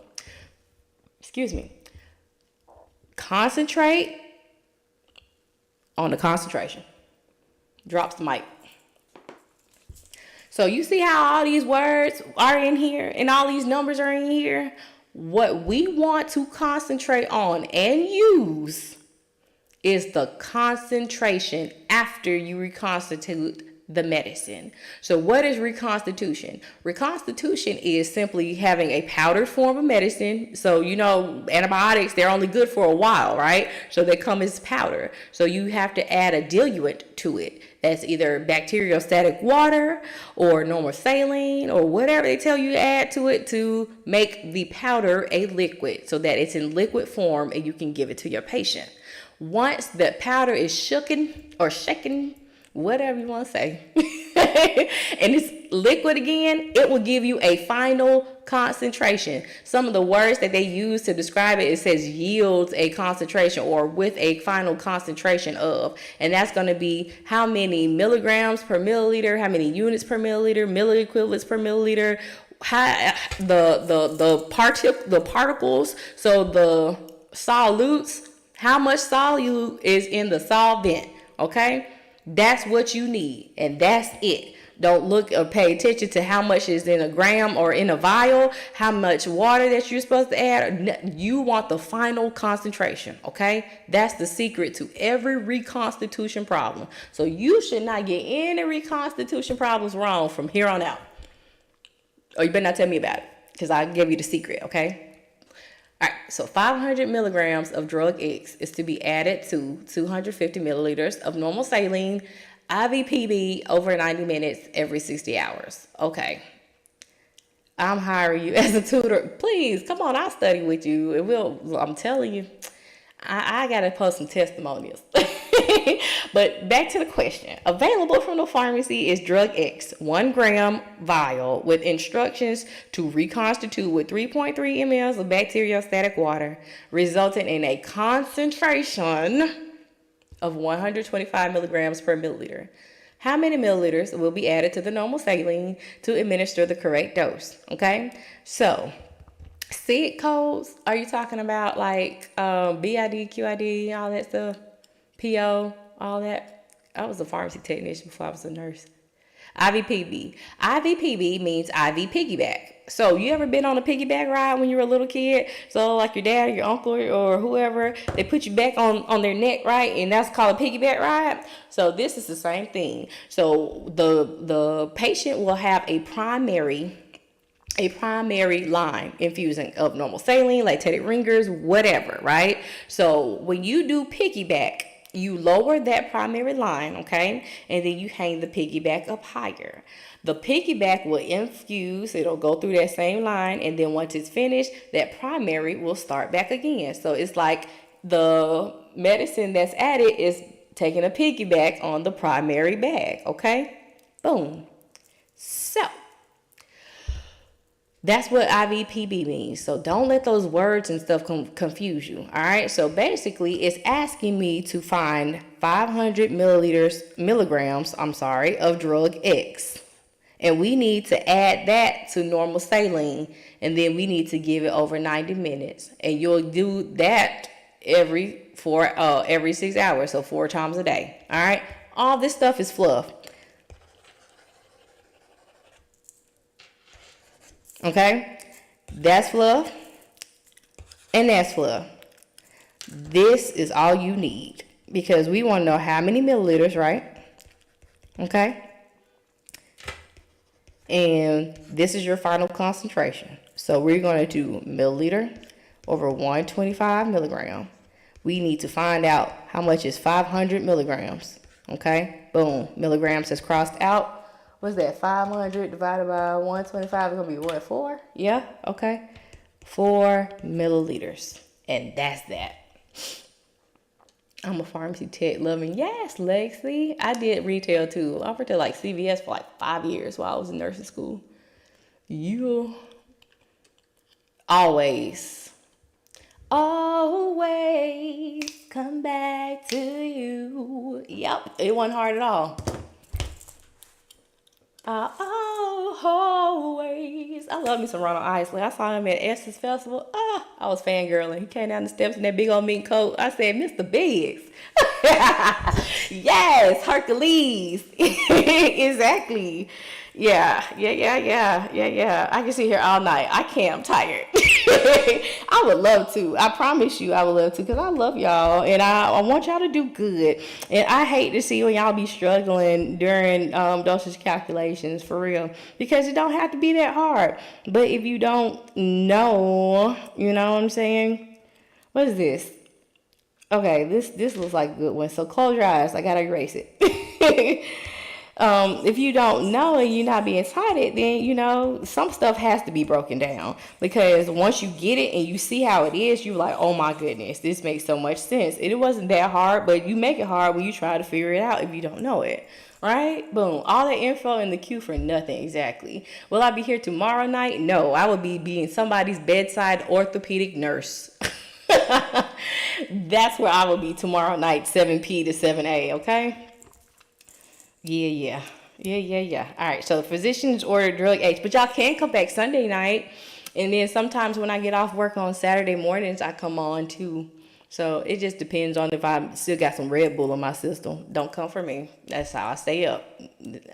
Excuse me. Concentrate on the concentration. Drops the mic. So you see how all these words are in here and all these numbers are in here? What we want to concentrate on and use is the concentration after you reconstitute the medicine. So what is reconstitution? Reconstitution is simply having a powdered form of medicine. So, antibiotics, they're only good for a while, right? So they come as powder. So you have to add a diluent to it. That's either bacteriostatic water or normal saline or whatever they tell you to add to it to make the powder a liquid so that it's in liquid form and you can give it to your patient. Once the powder is shaken, whatever you want to say, and it's liquid again, it will give you a final concentration. Some of the words that they use to describe it, it says yields a concentration or with a final concentration of, and that's going to be how many milligrams per milliliter, how many units per milliliter, milliequivalents per milliliter, the particles, so the solutes, how much solute is in the solvent, okay? That's what you need, and that's it. Don't look or pay attention to how much is in a gram or in a vial, how much water that you're supposed to add. You want the final concentration, okay? That's the secret to every reconstitution problem. So you should not get any reconstitution problems wrong from here on out. Or you better not tell me about it, because I'll give you the secret, okay? All right, so 500 milligrams of drug X is to be added to 250 milliliters of normal saline, IVPB over 90 minutes every 60 hours. Okay. I'm hiring you as a tutor. Please, come on, I'll study with you. I'm telling you, I got to post some testimonials. But back to the question. Available from the pharmacy is drug X, 1 gram vial with instructions to reconstitute with 3.3 mLs of bacteriostatic water, resulting in a concentration of 125 milligrams per milliliter. How many milliliters will be added to the normal saline to administer the correct dose? Okay, so SID codes, are you talking about like BID, QID, all that stuff? PO, all that? I was a pharmacy technician before I was a nurse. IVPB. IVPB means IV piggyback. So you ever been on a piggyback ride when you were a little kid? So like your dad or your uncle or whoever, they put you back on their neck, right? And that's called a piggyback ride. So this is the same thing. So the patient will have a primary line infusing of normal saline, lactated ringers, whatever, right? So when you do piggyback, you lower that primary line, okay? And then you hang the piggyback up higher. The piggyback will infuse, it'll go through that same line, and then once it's finished, that primary will start back again. So it's like the medicine that's added is taking a piggyback on the primary bag, okay? Boom. So that's what IVPB means. So don't let those words and stuff confuse you. All right. So basically, it's asking me to find 500 milligrams of drug X. And we need to add that to normal saline. And then we need to give it over 90 minutes. And you'll do that every 6 hours. So 4 times a day. All right. All this stuff is fluff. Okay, that's fluff, and that's fluff. This is all you need because we want to know how many milliliters, right? Okay, and this is your final concentration. So we're going to do milliliter over 125 milligram. We need to find out how much is 500 milligrams. Okay, boom, milligrams has crossed out. What's that? 500 divided by 125 is going to be what, 4? Yeah, okay. 4 milliliters. And that's that. I'm a pharmacy tech loving. Yes, Lexi. I did retail too. I worked at like CVS for like 5 years while I was in nursing school. You always come back to you. Yep, it wasn't hard at all. Always. I love me some Ronald Isley. I saw him at Essence Festival. I was fangirling. He came down the steps in that big old meat coat. I said, Mr. Biggs. Yes, Hercules. Exactly. Yeah. I can sit here all night. I can't. I'm tired. I would love to. I promise you I would love to because I love y'all and I want y'all to do good. And I hate to see when y'all be struggling during dosage calculations for real because it don't have to be that hard. But if you don't know, you know what I'm saying? What is this? Okay, this looks like a good one. So close your eyes. I gotta erase it. If you don't know and you're not being taught it, then, you know, some stuff has to be broken down because once you get it and you see how it is, you're like, oh my goodness, this makes so much sense. And it wasn't that hard, but you make it hard when you try to figure it out if you don't know it. Right? Boom. All that info in the queue for nothing. Exactly. Will I be here tomorrow night? No, I will be being somebody's bedside orthopedic nurse. That's where I will be tomorrow night, 7 p to 7 a, okay? Yeah. All right, so the physicians ordered drug H, but y'all can come back Sunday night. And then sometimes when I get off work on Saturday mornings, I come on too. So it just depends on if I still got some Red Bull in my system. Don't come for me. That's how I stay up.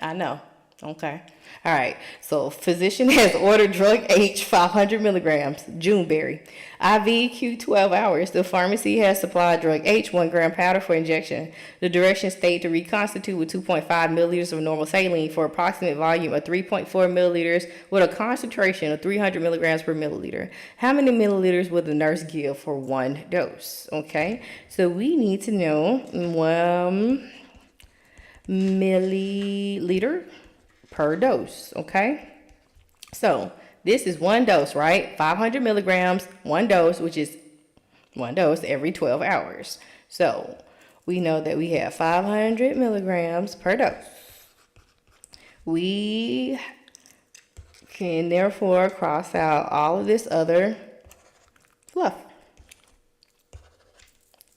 I know. Okay. All right. So physician has ordered drug H 500 milligrams, Juneberry. IV Q 12 hours. The pharmacy has supplied drug H 1 gram powder for injection. The directions state to reconstitute with 2.5 milliliters of normal saline for approximate volume of 3.4 milliliters with a concentration of 300 milligrams per milliliter. How many milliliters would the nurse give for one dose? Okay. So we need to know 1 milliliter per dose, okay? So this is one dose, right? 500 milligrams, one dose, which is one dose every 12 hours. So we know that we have 500 milligrams per dose. We can therefore cross out all of this other fluff.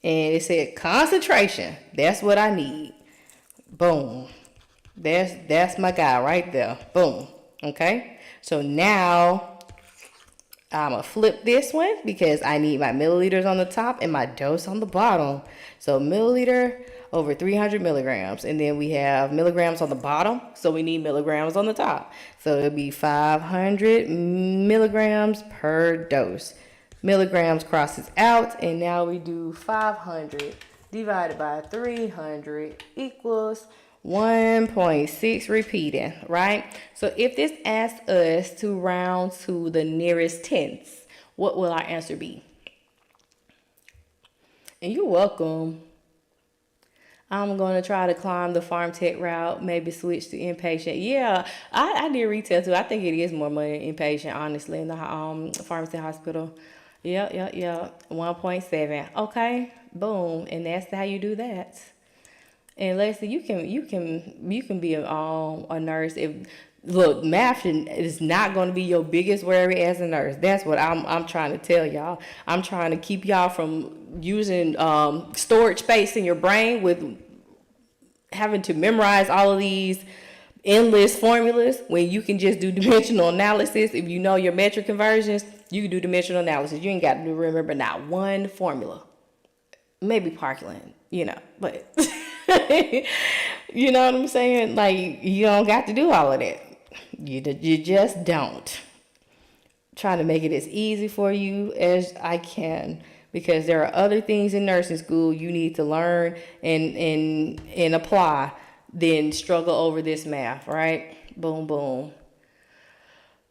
And it said concentration. That's what I need. Boom. That's my guy right there. Boom. Okay. So now I'm going to flip this one because I need my milliliters on the top and my dose on the bottom. So milliliter over 300 milligrams. And then we have milligrams on the bottom, so we need milligrams on the top. So it'll be 500 milligrams per dose. Milligrams crosses out, and now we do 500 divided by 300 equals 1.6 repeating, right? So if this asks us to round to the nearest tenths, what will our answer be? And you're welcome. I'm going to try to climb the farm tech route, maybe switch to inpatient. Yeah, I did retail too. I think it is more money inpatient, honestly, in the pharmacy hospital. Yeah. 1.7. Okay, boom. And that's how you do that. And Leslie, you can be a nurse if look, math is not going to be your biggest worry as a nurse. That's what I'm trying to tell y'all. I'm trying to keep y'all from using storage space in your brain with having to memorize all of these endless formulas when you can just do dimensional analysis. If you know your metric conversions, you can do dimensional analysis. You ain't got to remember not one formula. Maybe Parkland, but you know what I'm saying? Like, you don't got to do all of that. You just don't. Trying to make it as easy for you as I can, because there are other things in nursing school you need to learn and apply than struggle over this math, right? Boom, boom.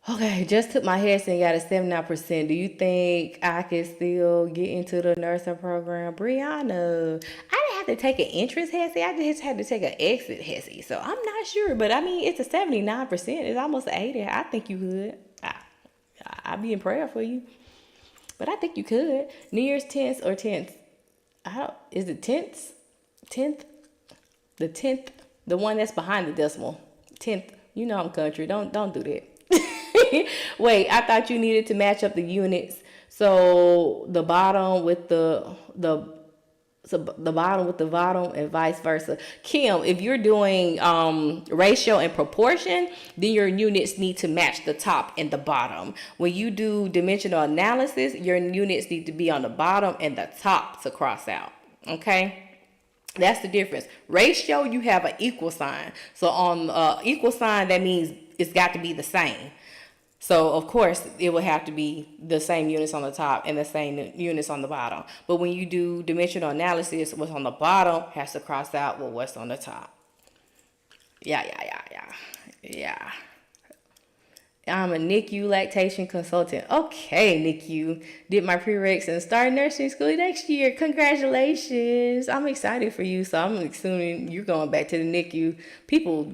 Okay, just took my HESI and got a 79%. Do you think I can still get into the nursing program? Brianna, I didn't have to take an entrance HESI. I just had to take an exit HESI. So I'm not sure, but I mean, it's a 79%. It's almost an 80. I think you could. I'll be in prayer for you. But I think you could. New Year's 10th or 10th? Is it 10th? 10th? The 10th? The one that's behind the decimal. 10th. You know I'm country. Don't do that. Wait, I thought you needed to match up the units. So the bottom with the bottom with the bottom and vice versa. Kim, if you're doing ratio and proportion, then your units need to match the top and the bottom. When you do dimensional analysis, your units need to be on the bottom and the top to cross out. Okay? That's the difference. Ratio, you have an equal sign. So on equal sign, that means it's got to be the same. So, of course, it will have to be the same units on the top and the same units on the bottom. But when you do dimensional analysis, what's on the bottom has to cross out with what's on the top. Yeah. I'm a NICU lactation consultant. Okay, NICU. Did my prereqs and start nursing school next year. Congratulations. I'm excited for you. So I'm assuming you're going back to the NICU. People,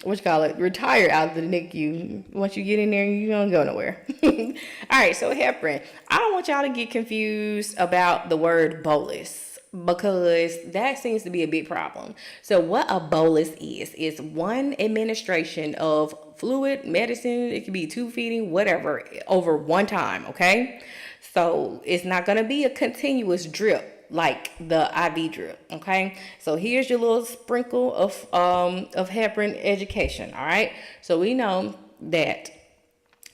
retire out of the NICU. Once you get in there, you don't go nowhere. All right, so heparin. I don't want y'all to get confused about the word bolus, because that seems to be a big problem. So what a bolus is one administration of fluid, medicine, it could be tube feeding, whatever, over one time, okay? So it's not going to be a continuous drip like the IV drip, okay? So here's your little sprinkle of heparin education, all right? So we know that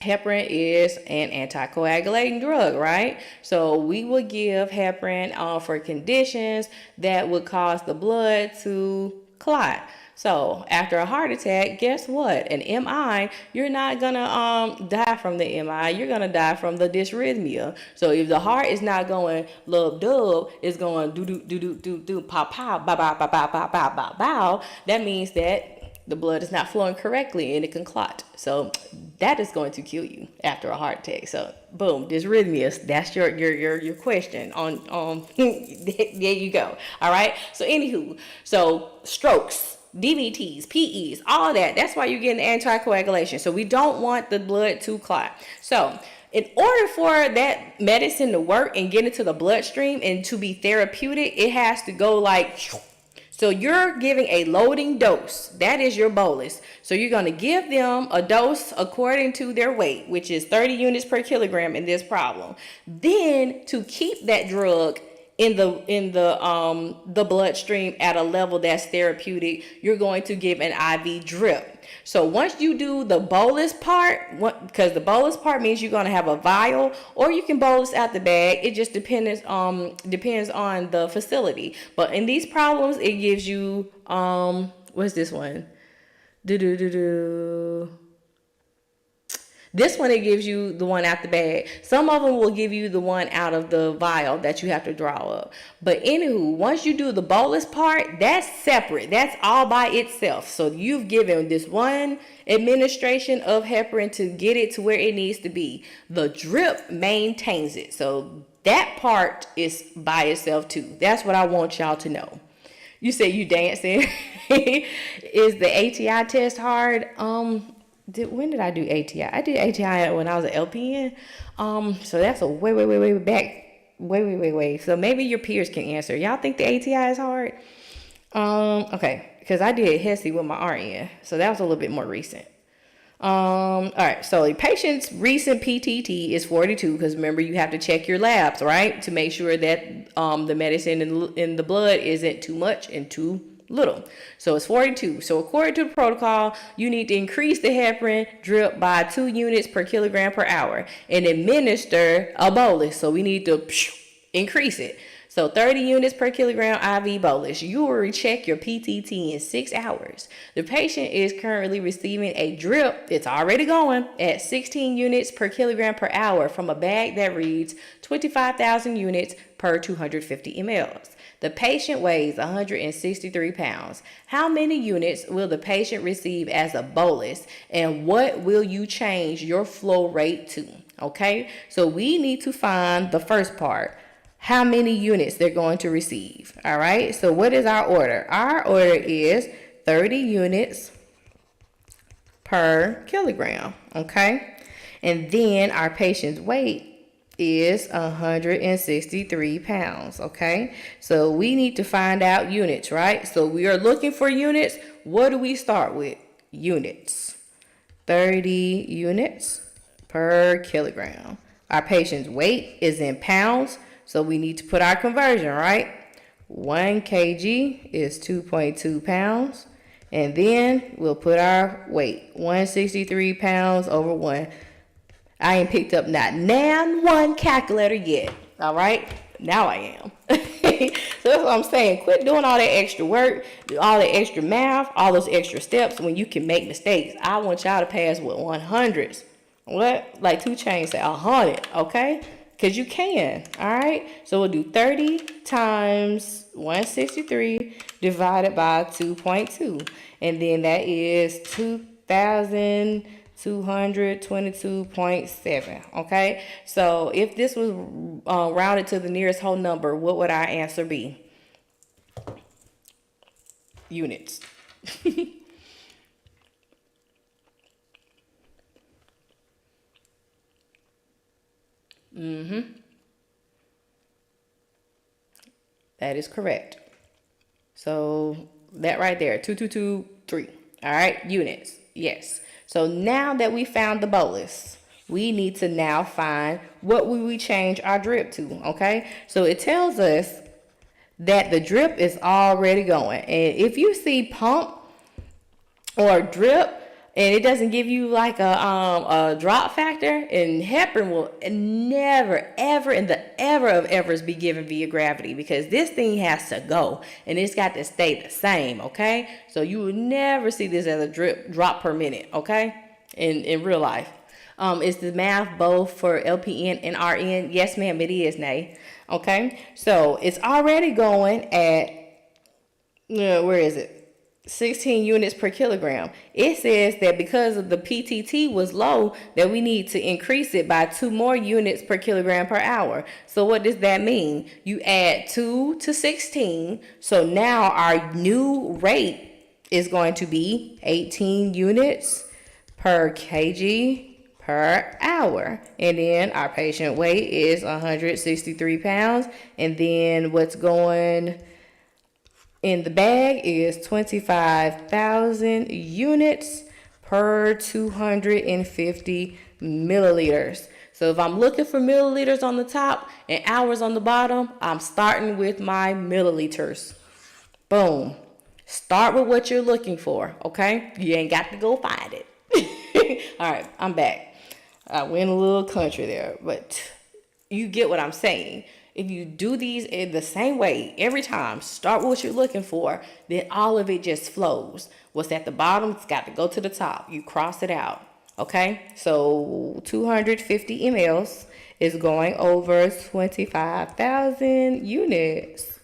heparin is an anticoagulating drug, right? So we will give heparin for conditions that would cause the blood to clot. So after a heart attack, guess what? An MI, you're not gonna die from the MI, you're gonna die from the dysrhythmia. So if the heart is not going lub dub, it's going do pow pow bow bow bow bow bow bow bow bow, that means that the blood is not flowing correctly and it can clot. So that is going to kill you after a heart attack. So boom, dysrhythmias. That's your question on there you go. All right. So anywho, so strokes, DVTs, PEs, all that. That's why you're getting anticoagulation. So we don't want the blood to clot. So in order for that medicine to work and get into the bloodstream and to be therapeutic, it has to go like. So you're giving a loading dose. That is your bolus. So you're going to give them a dose according to their weight, which is 30 units per kilogram in this problem. Then to keep that drug the bloodstream at a level that's therapeutic, you're going to give an IV drip. So once you do the bolus part, because the bolus part means you're going to have a vial, or you can bolus out the bag. It just depends on the facility. But in these problems, it gives you what's this one? This one, it gives you the one out the bag. Some of them will give you the one out of the vial that you have to draw up. But anywho, once you do the bolus part, that's separate. That's all by itself. So you've given this one administration of heparin to get it to where it needs to be. The drip maintains it. So that part is by itself too. That's what I want y'all to know. You say you dancing. Is the ATI test hard? When did I do ATI? I did ATI when I was an LPN. So that's a way back. Way. So maybe your peers can answer. Y'all think the ATI is hard? Okay, because I did HESI with my RN. So that was a little bit more recent. All right, so the patient's recent PTT is 42, because remember, you have to check your labs, right, to make sure that the medicine in the blood isn't too much and too little. So it's 42. So according to the protocol, you need to increase the heparin drip by 2 units per kilogram per hour and administer a bolus. So we need to increase it. So 30 units per kilogram IV bolus. You will recheck your PTT in 6 hours. The patient is currently receiving a drip, it's already going, at 16 units per kilogram per hour from a bag that reads 25,000 units per 250 mLs. The patient weighs 163 pounds. How many units will the patient receive as a bolus, and what will you change your flow rate to? Okay, so we need to find the first part, how many units they're going to receive. All right, so what is our order? Our order is 30 units per kilogram. Okay, and then our patient's weight is 163 pounds. Okay, so we need to find out units, right? So we are looking for units. What do we start with? Units. 30 units per kilogram. Our patient's weight is in pounds, so we need to put our conversion, right? 1 kg is 2.2 pounds, and then we'll put our weight, 163 pounds over 1. I ain't picked up not nan one calculator yet. All right, now I am. So that's what I'm saying. Quit doing all that extra work, all that extra math, all those extra steps when you can make mistakes. I want y'all to pass with 100s. What? Like 2 Chainz say 100, okay? Because you can, all right? So we'll do 30 times 163 divided by 2.2. And then that is 2,222.7, okay? So if this was rounded to the nearest whole number, what would our answer be? Units. That is correct. So that right there, 2223. All right, units. Yes. So now that we found the bolus, we need to now find what will we change our drip to, okay? So it tells us that the drip is already going. And if you see pump or drip, and it doesn't give you like a drop factor, and heparin will never, ever in the ever of evers be given via gravity, because this thing has to go and it's got to stay the same, okay? So you will never see this as a drop per minute, okay? In real life. Is the math both for LPN and RN? Yes, ma'am, it is, Nay. Okay, so it's already going at, where is it? 16 units per kilogram. It says that because of the PTT was low, that we need to increase it by 2 more units per kilogram per hour. So what does that mean? You add 2 to 16. So now our new rate is going to be 18 units per kg per hour. And then our patient weight is 163 pounds. And then what's going in the bag is 25,000 units per 250 milliliters. So if I'm looking for milliliters on the top and hours on the bottom, I'm starting with my milliliters. Boom. Start with what you're looking for, okay? You ain't got to go find it. All right, I'm back. I went a little country there, but you get what I'm saying. If you do these in the same way every time, start with what you're looking for, then all of it just flows. What's at the bottom, it's got to go to the top. You cross it out, okay? So 250 mLs is going over 25,000 units.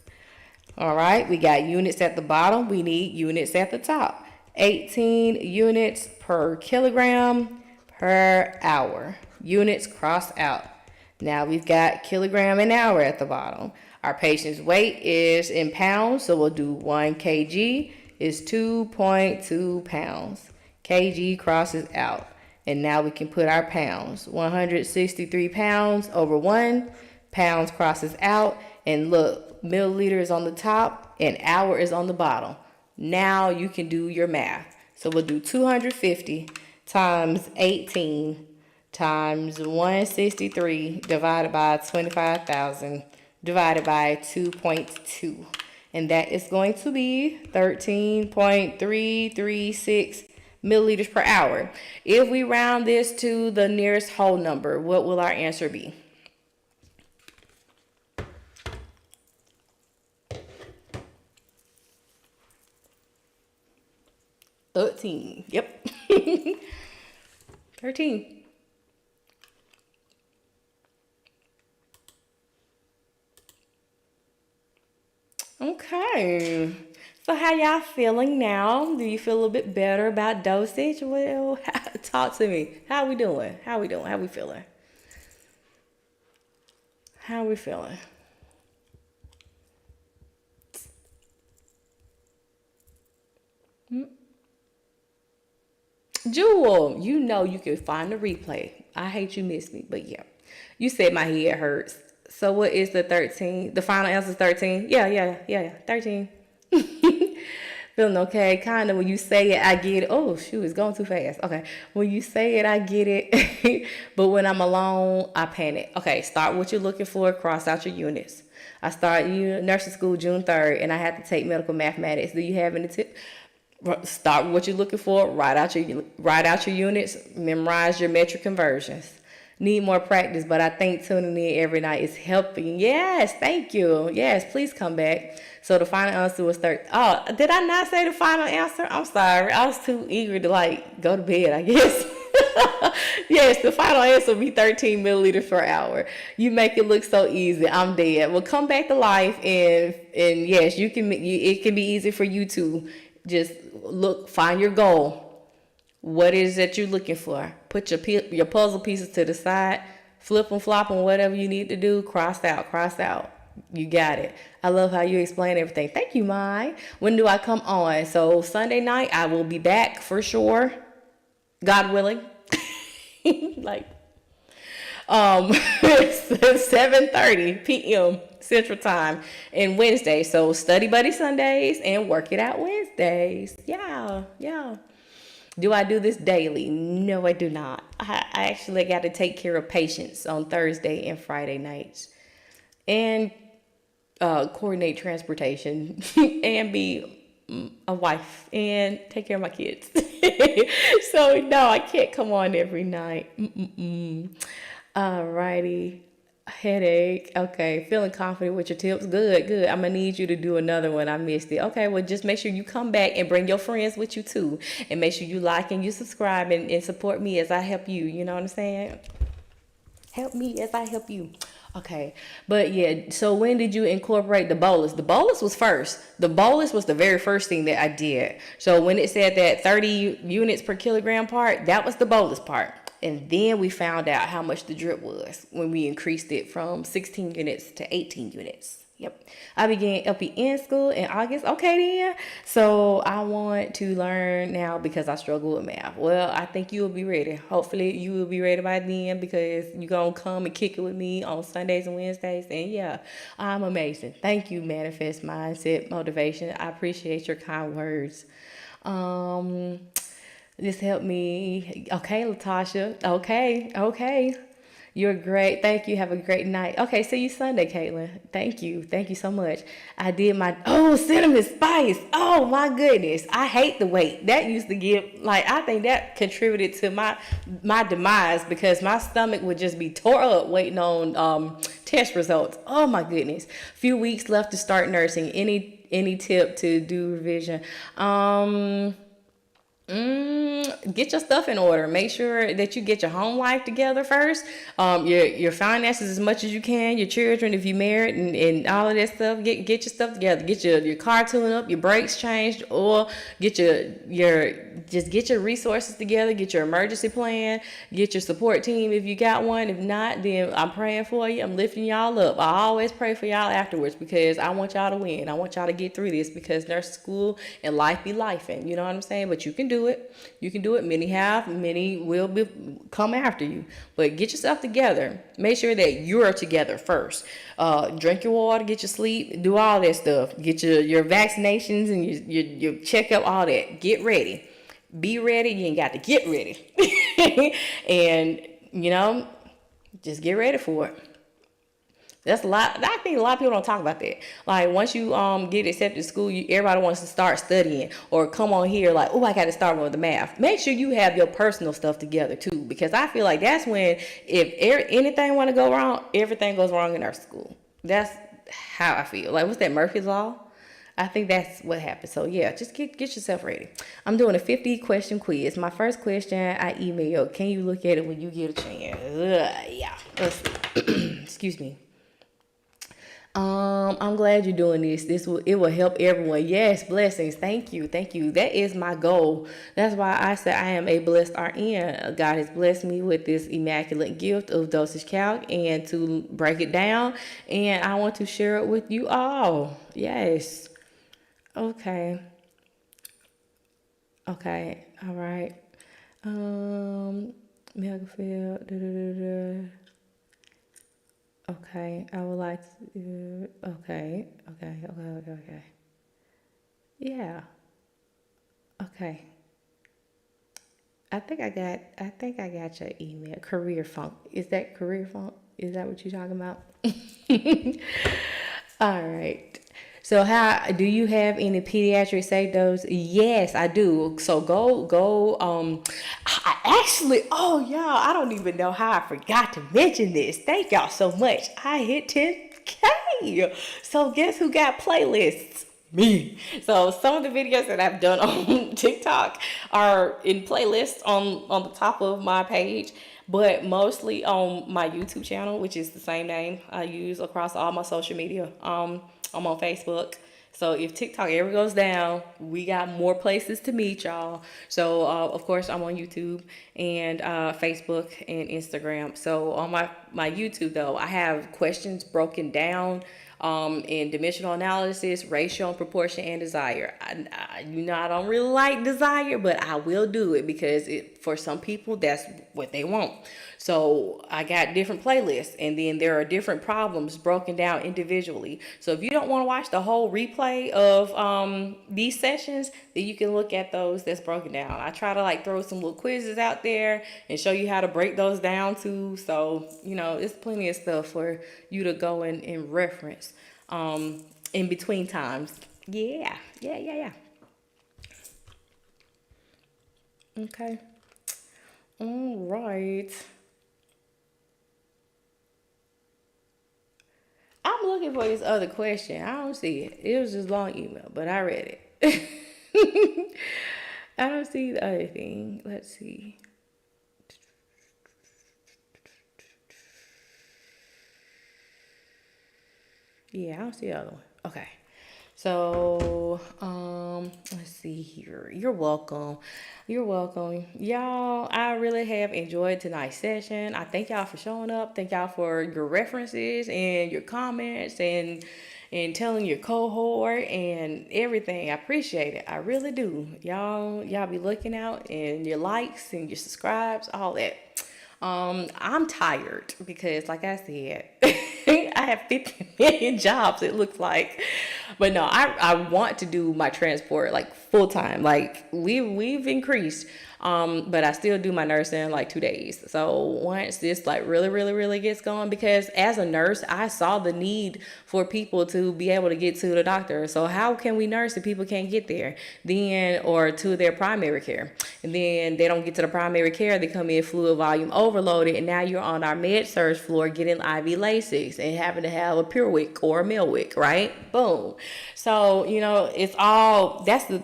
All right, we got units at the bottom. We need units at the top. 18 units per kilogram per hour. Units crossed out. Now we've got kilogram an hour at the bottom. Our patient's weight is in pounds, so we'll do 1 kg is 2.2 pounds. Kg crosses out. And now we can put our pounds. 163 pounds over 1. Pounds crosses out. And look, milliliter is on the top and hour is on the bottom. Now you can do your math. So we'll do 250 times 18 times 163 divided by 25,000 divided by 2.2. And that is going to be 13.336 milliliters per hour. If we round this to the nearest whole number, what will our answer be? Yep. 13. Okay. So how y'all feeling now? Do you feel a little bit better about dosage? Well, talk to me. How we doing? How we doing? How we feeling? How we feeling? Jewel, you know you can find the replay. I hate you missed me, but yeah. You said my head hurts. So what is the 13? The final answer is 13? Yeah, 13. Feeling okay. Kind of when you say it, I get it. Oh, shoot, it's going too fast. Okay. When you say it, I get it. But when I'm alone, I panic. Okay, start what you're looking for. Cross out your units. I started nursing school June 3rd, and I had to take medical mathematics. Do you have any tips? Start with what you're looking for. Write out your units. Memorize your metric conversions. Need more practice, but I think tuning in every night is helping. Yes, thank you. Yes, please come back. So the final answer was 13. Oh, did I not say the final answer? I'm sorry. I was too eager to go to bed, I guess. Yes, the final answer will be 13 milliliters per hour. You make it look so easy. I'm dead. Well, come back to life, and yes, you can. It can be easy for you to just find your goal. What is that you're looking for? Put your puzzle pieces to the side, flip them, flop them, whatever you need to do. Cross out. You got it. I love how you explain everything. Thank you, Mai. When do I come on? So Sunday night, I will be back for sure. God willing. 7:30 p.m. Central Time and Wednesday. So Study Buddy Sundays and Work It Out Wednesdays. Yeah. Do I do this daily? No, I do not. I actually got to take care of patients on Thursday and Friday nights and coordinate transportation and be a wife and take care of my kids. So, no, I can't come on every night. All righty. Headache. Okay. Feeling confident with your tips. Good. I'm going to need you to do another one. I missed it. Okay. Well, just make sure you come back and bring your friends with you too. And make sure you like and you subscribe and support me as I help you. You know what I'm saying? Help me as I help you. Okay. But yeah, so when did you incorporate the bolus? The bolus was first. The bolus was the very first thing that I did. So when it said that 30 units per kilogram part, that was the bolus part. And then we found out how much the drip was when we increased it from 16 units to 18 units. Yep. I began LPN school in August. Okay, then. So I want to learn now because I struggle with math. Well, I think you will be ready. Hopefully you will be ready by then because you're going to come and kick it with me on Sundays and Wednesdays. And yeah, I'm amazing. Thank you, Manifest Mindset Motivation. I appreciate your kind words. This helped me. Okay, Latasha. Okay. You're great. Thank you. Have a great night. Okay, see you Sunday, Caitlin. Thank you. Thank you so much. I did my cinnamon spice. Oh my goodness. I hate the wait. That used to give I think that contributed to my demise because my stomach would just be tore up waiting on test results. Oh my goodness. Few weeks left to start nursing. Any tip to do revision? Get your stuff in order. Make sure that you get your home life together first. Your finances as much as you can. Your children, if you married, and all of that stuff. Get your stuff together. Get your car tuned up. Your brakes changed, or get get your resources together. Get your emergency plan. Get your support team if you got one. If not, then I'm praying for you. I'm lifting y'all up. I always pray for y'all afterwards because I want y'all to win. I want y'all to get through this because nurse school and life be lifing. You know what I'm saying? But you can do it. You can do it. Many have, many will come after you. But get yourself together. Make sure that you're together first. Drink your water, get your sleep, do all that stuff. Get your vaccinations and your checkup, all that. Get ready. Be ready. You ain't got to get ready. And, just get ready for it. That's a lot. I think a lot of people don't talk about that. Like once you get accepted to school, everybody wants to start studying or come on here I got to start with the math. Make sure you have your personal stuff together too, because I feel like that's when if anything want to go wrong, everything goes wrong in our school. That's how I feel. Like what's that, Murphy's Law? I think that's what happens. So yeah, just get yourself ready. I'm doing a 50 question quiz. My first question I emailed. Can you look at it when you get a chance? Yeah. Let's see. Excuse me. I'm glad you're doing this. It will help everyone. Yes, blessings. Thank you. That is my goal. That's why I say I am a blessed RN. God has blessed me with this immaculate gift of dosage calc and to break it down. And I want to share it with you all. Yes. Okay. All right. Megafield. Okay, I would like to, okay. Yeah. Okay. I think I got your email. Career Funk. Is that Career Funk? Is that what you're talking about? All right. So how do you have any pediatric safe dose? Yes, I do. So go I don't even know how I forgot to mention this. Thank y'all so much. I hit 10K. So guess who got playlists? Me. So some of the videos that I've done on TikTok are in playlists on the top of my page, but mostly on my YouTube channel, which is the same name I use across all my social media. I'm on Facebook. So if TikTok ever goes down, we got more places to meet y'all. So of course I'm on YouTube and Facebook and Instagram. So on my YouTube though, I have questions broken down in dimensional analysis, ratio and proportion, and desire. I don't really like desire, but I will do it because for some people that's what they want. So I got different playlists, and then there are different problems broken down individually. So if you don't want to watch the whole replay of these sessions, then you can look at those that's broken down. I try to throw some little quizzes out there and show you how to break those down too. So it's plenty of stuff for you to go and reference in between times. Yeah. Okay. All right. I'm looking for this other question. I don't see it. It was just long email, but I read it. I don't see the other thing. Let's see. Yeah, I don't see the other one. Okay. So, let's see here. You're welcome. Y'all, I really have enjoyed tonight's session. I thank y'all for showing up. Thank y'all for your references and your comments and telling your cohort and everything. I appreciate it. I really do. Y'all be looking out and your likes and your subscribes, all that. I'm tired because like I said, I have 50 million jobs, it looks like. But no, I want to do my transport like full time. Like we've increased. But I still do my nursing like 2 days. So once this like really gets going, because as a nurse, I saw the need for people to be able to get to the doctor. So how can we nurse if people can't get there? Then, or to their primary care. And then they don't get to the primary care, they come in fluid volume overloaded, and now you're on our med surge floor getting IV Lasix and having to have a PureWick or a Milwick, right? Boom. So, it's all, that's the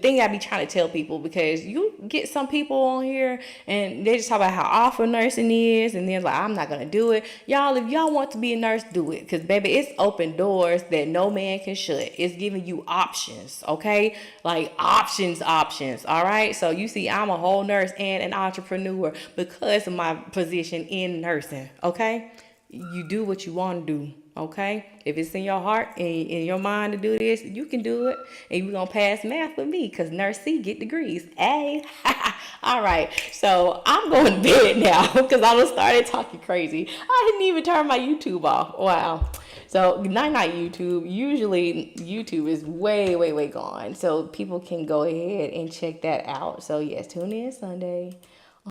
thing I be trying to tell people, because you get some people on here and they just talk about how awful nursing is, and then like, I'm not gonna do it. Y'all, if y'all want to be a nurse, do it, because baby, it's open doors that no man can shut. It's giving you options, okay? Like options, all right? So you see, I'm a whole nurse and an entrepreneur because of my position in nursing, okay? You do what you want to do, okay? If it's in your heart and in your mind to do this, you can do it. And you're going to pass math with me, because Nurse C get degrees. Hey, all right. So I'm going to bed now because I done started talking crazy. I didn't even turn my YouTube off. Wow. So night YouTube. Usually YouTube is way gone. So people can go ahead and check that out. So yes, tune in Sunday.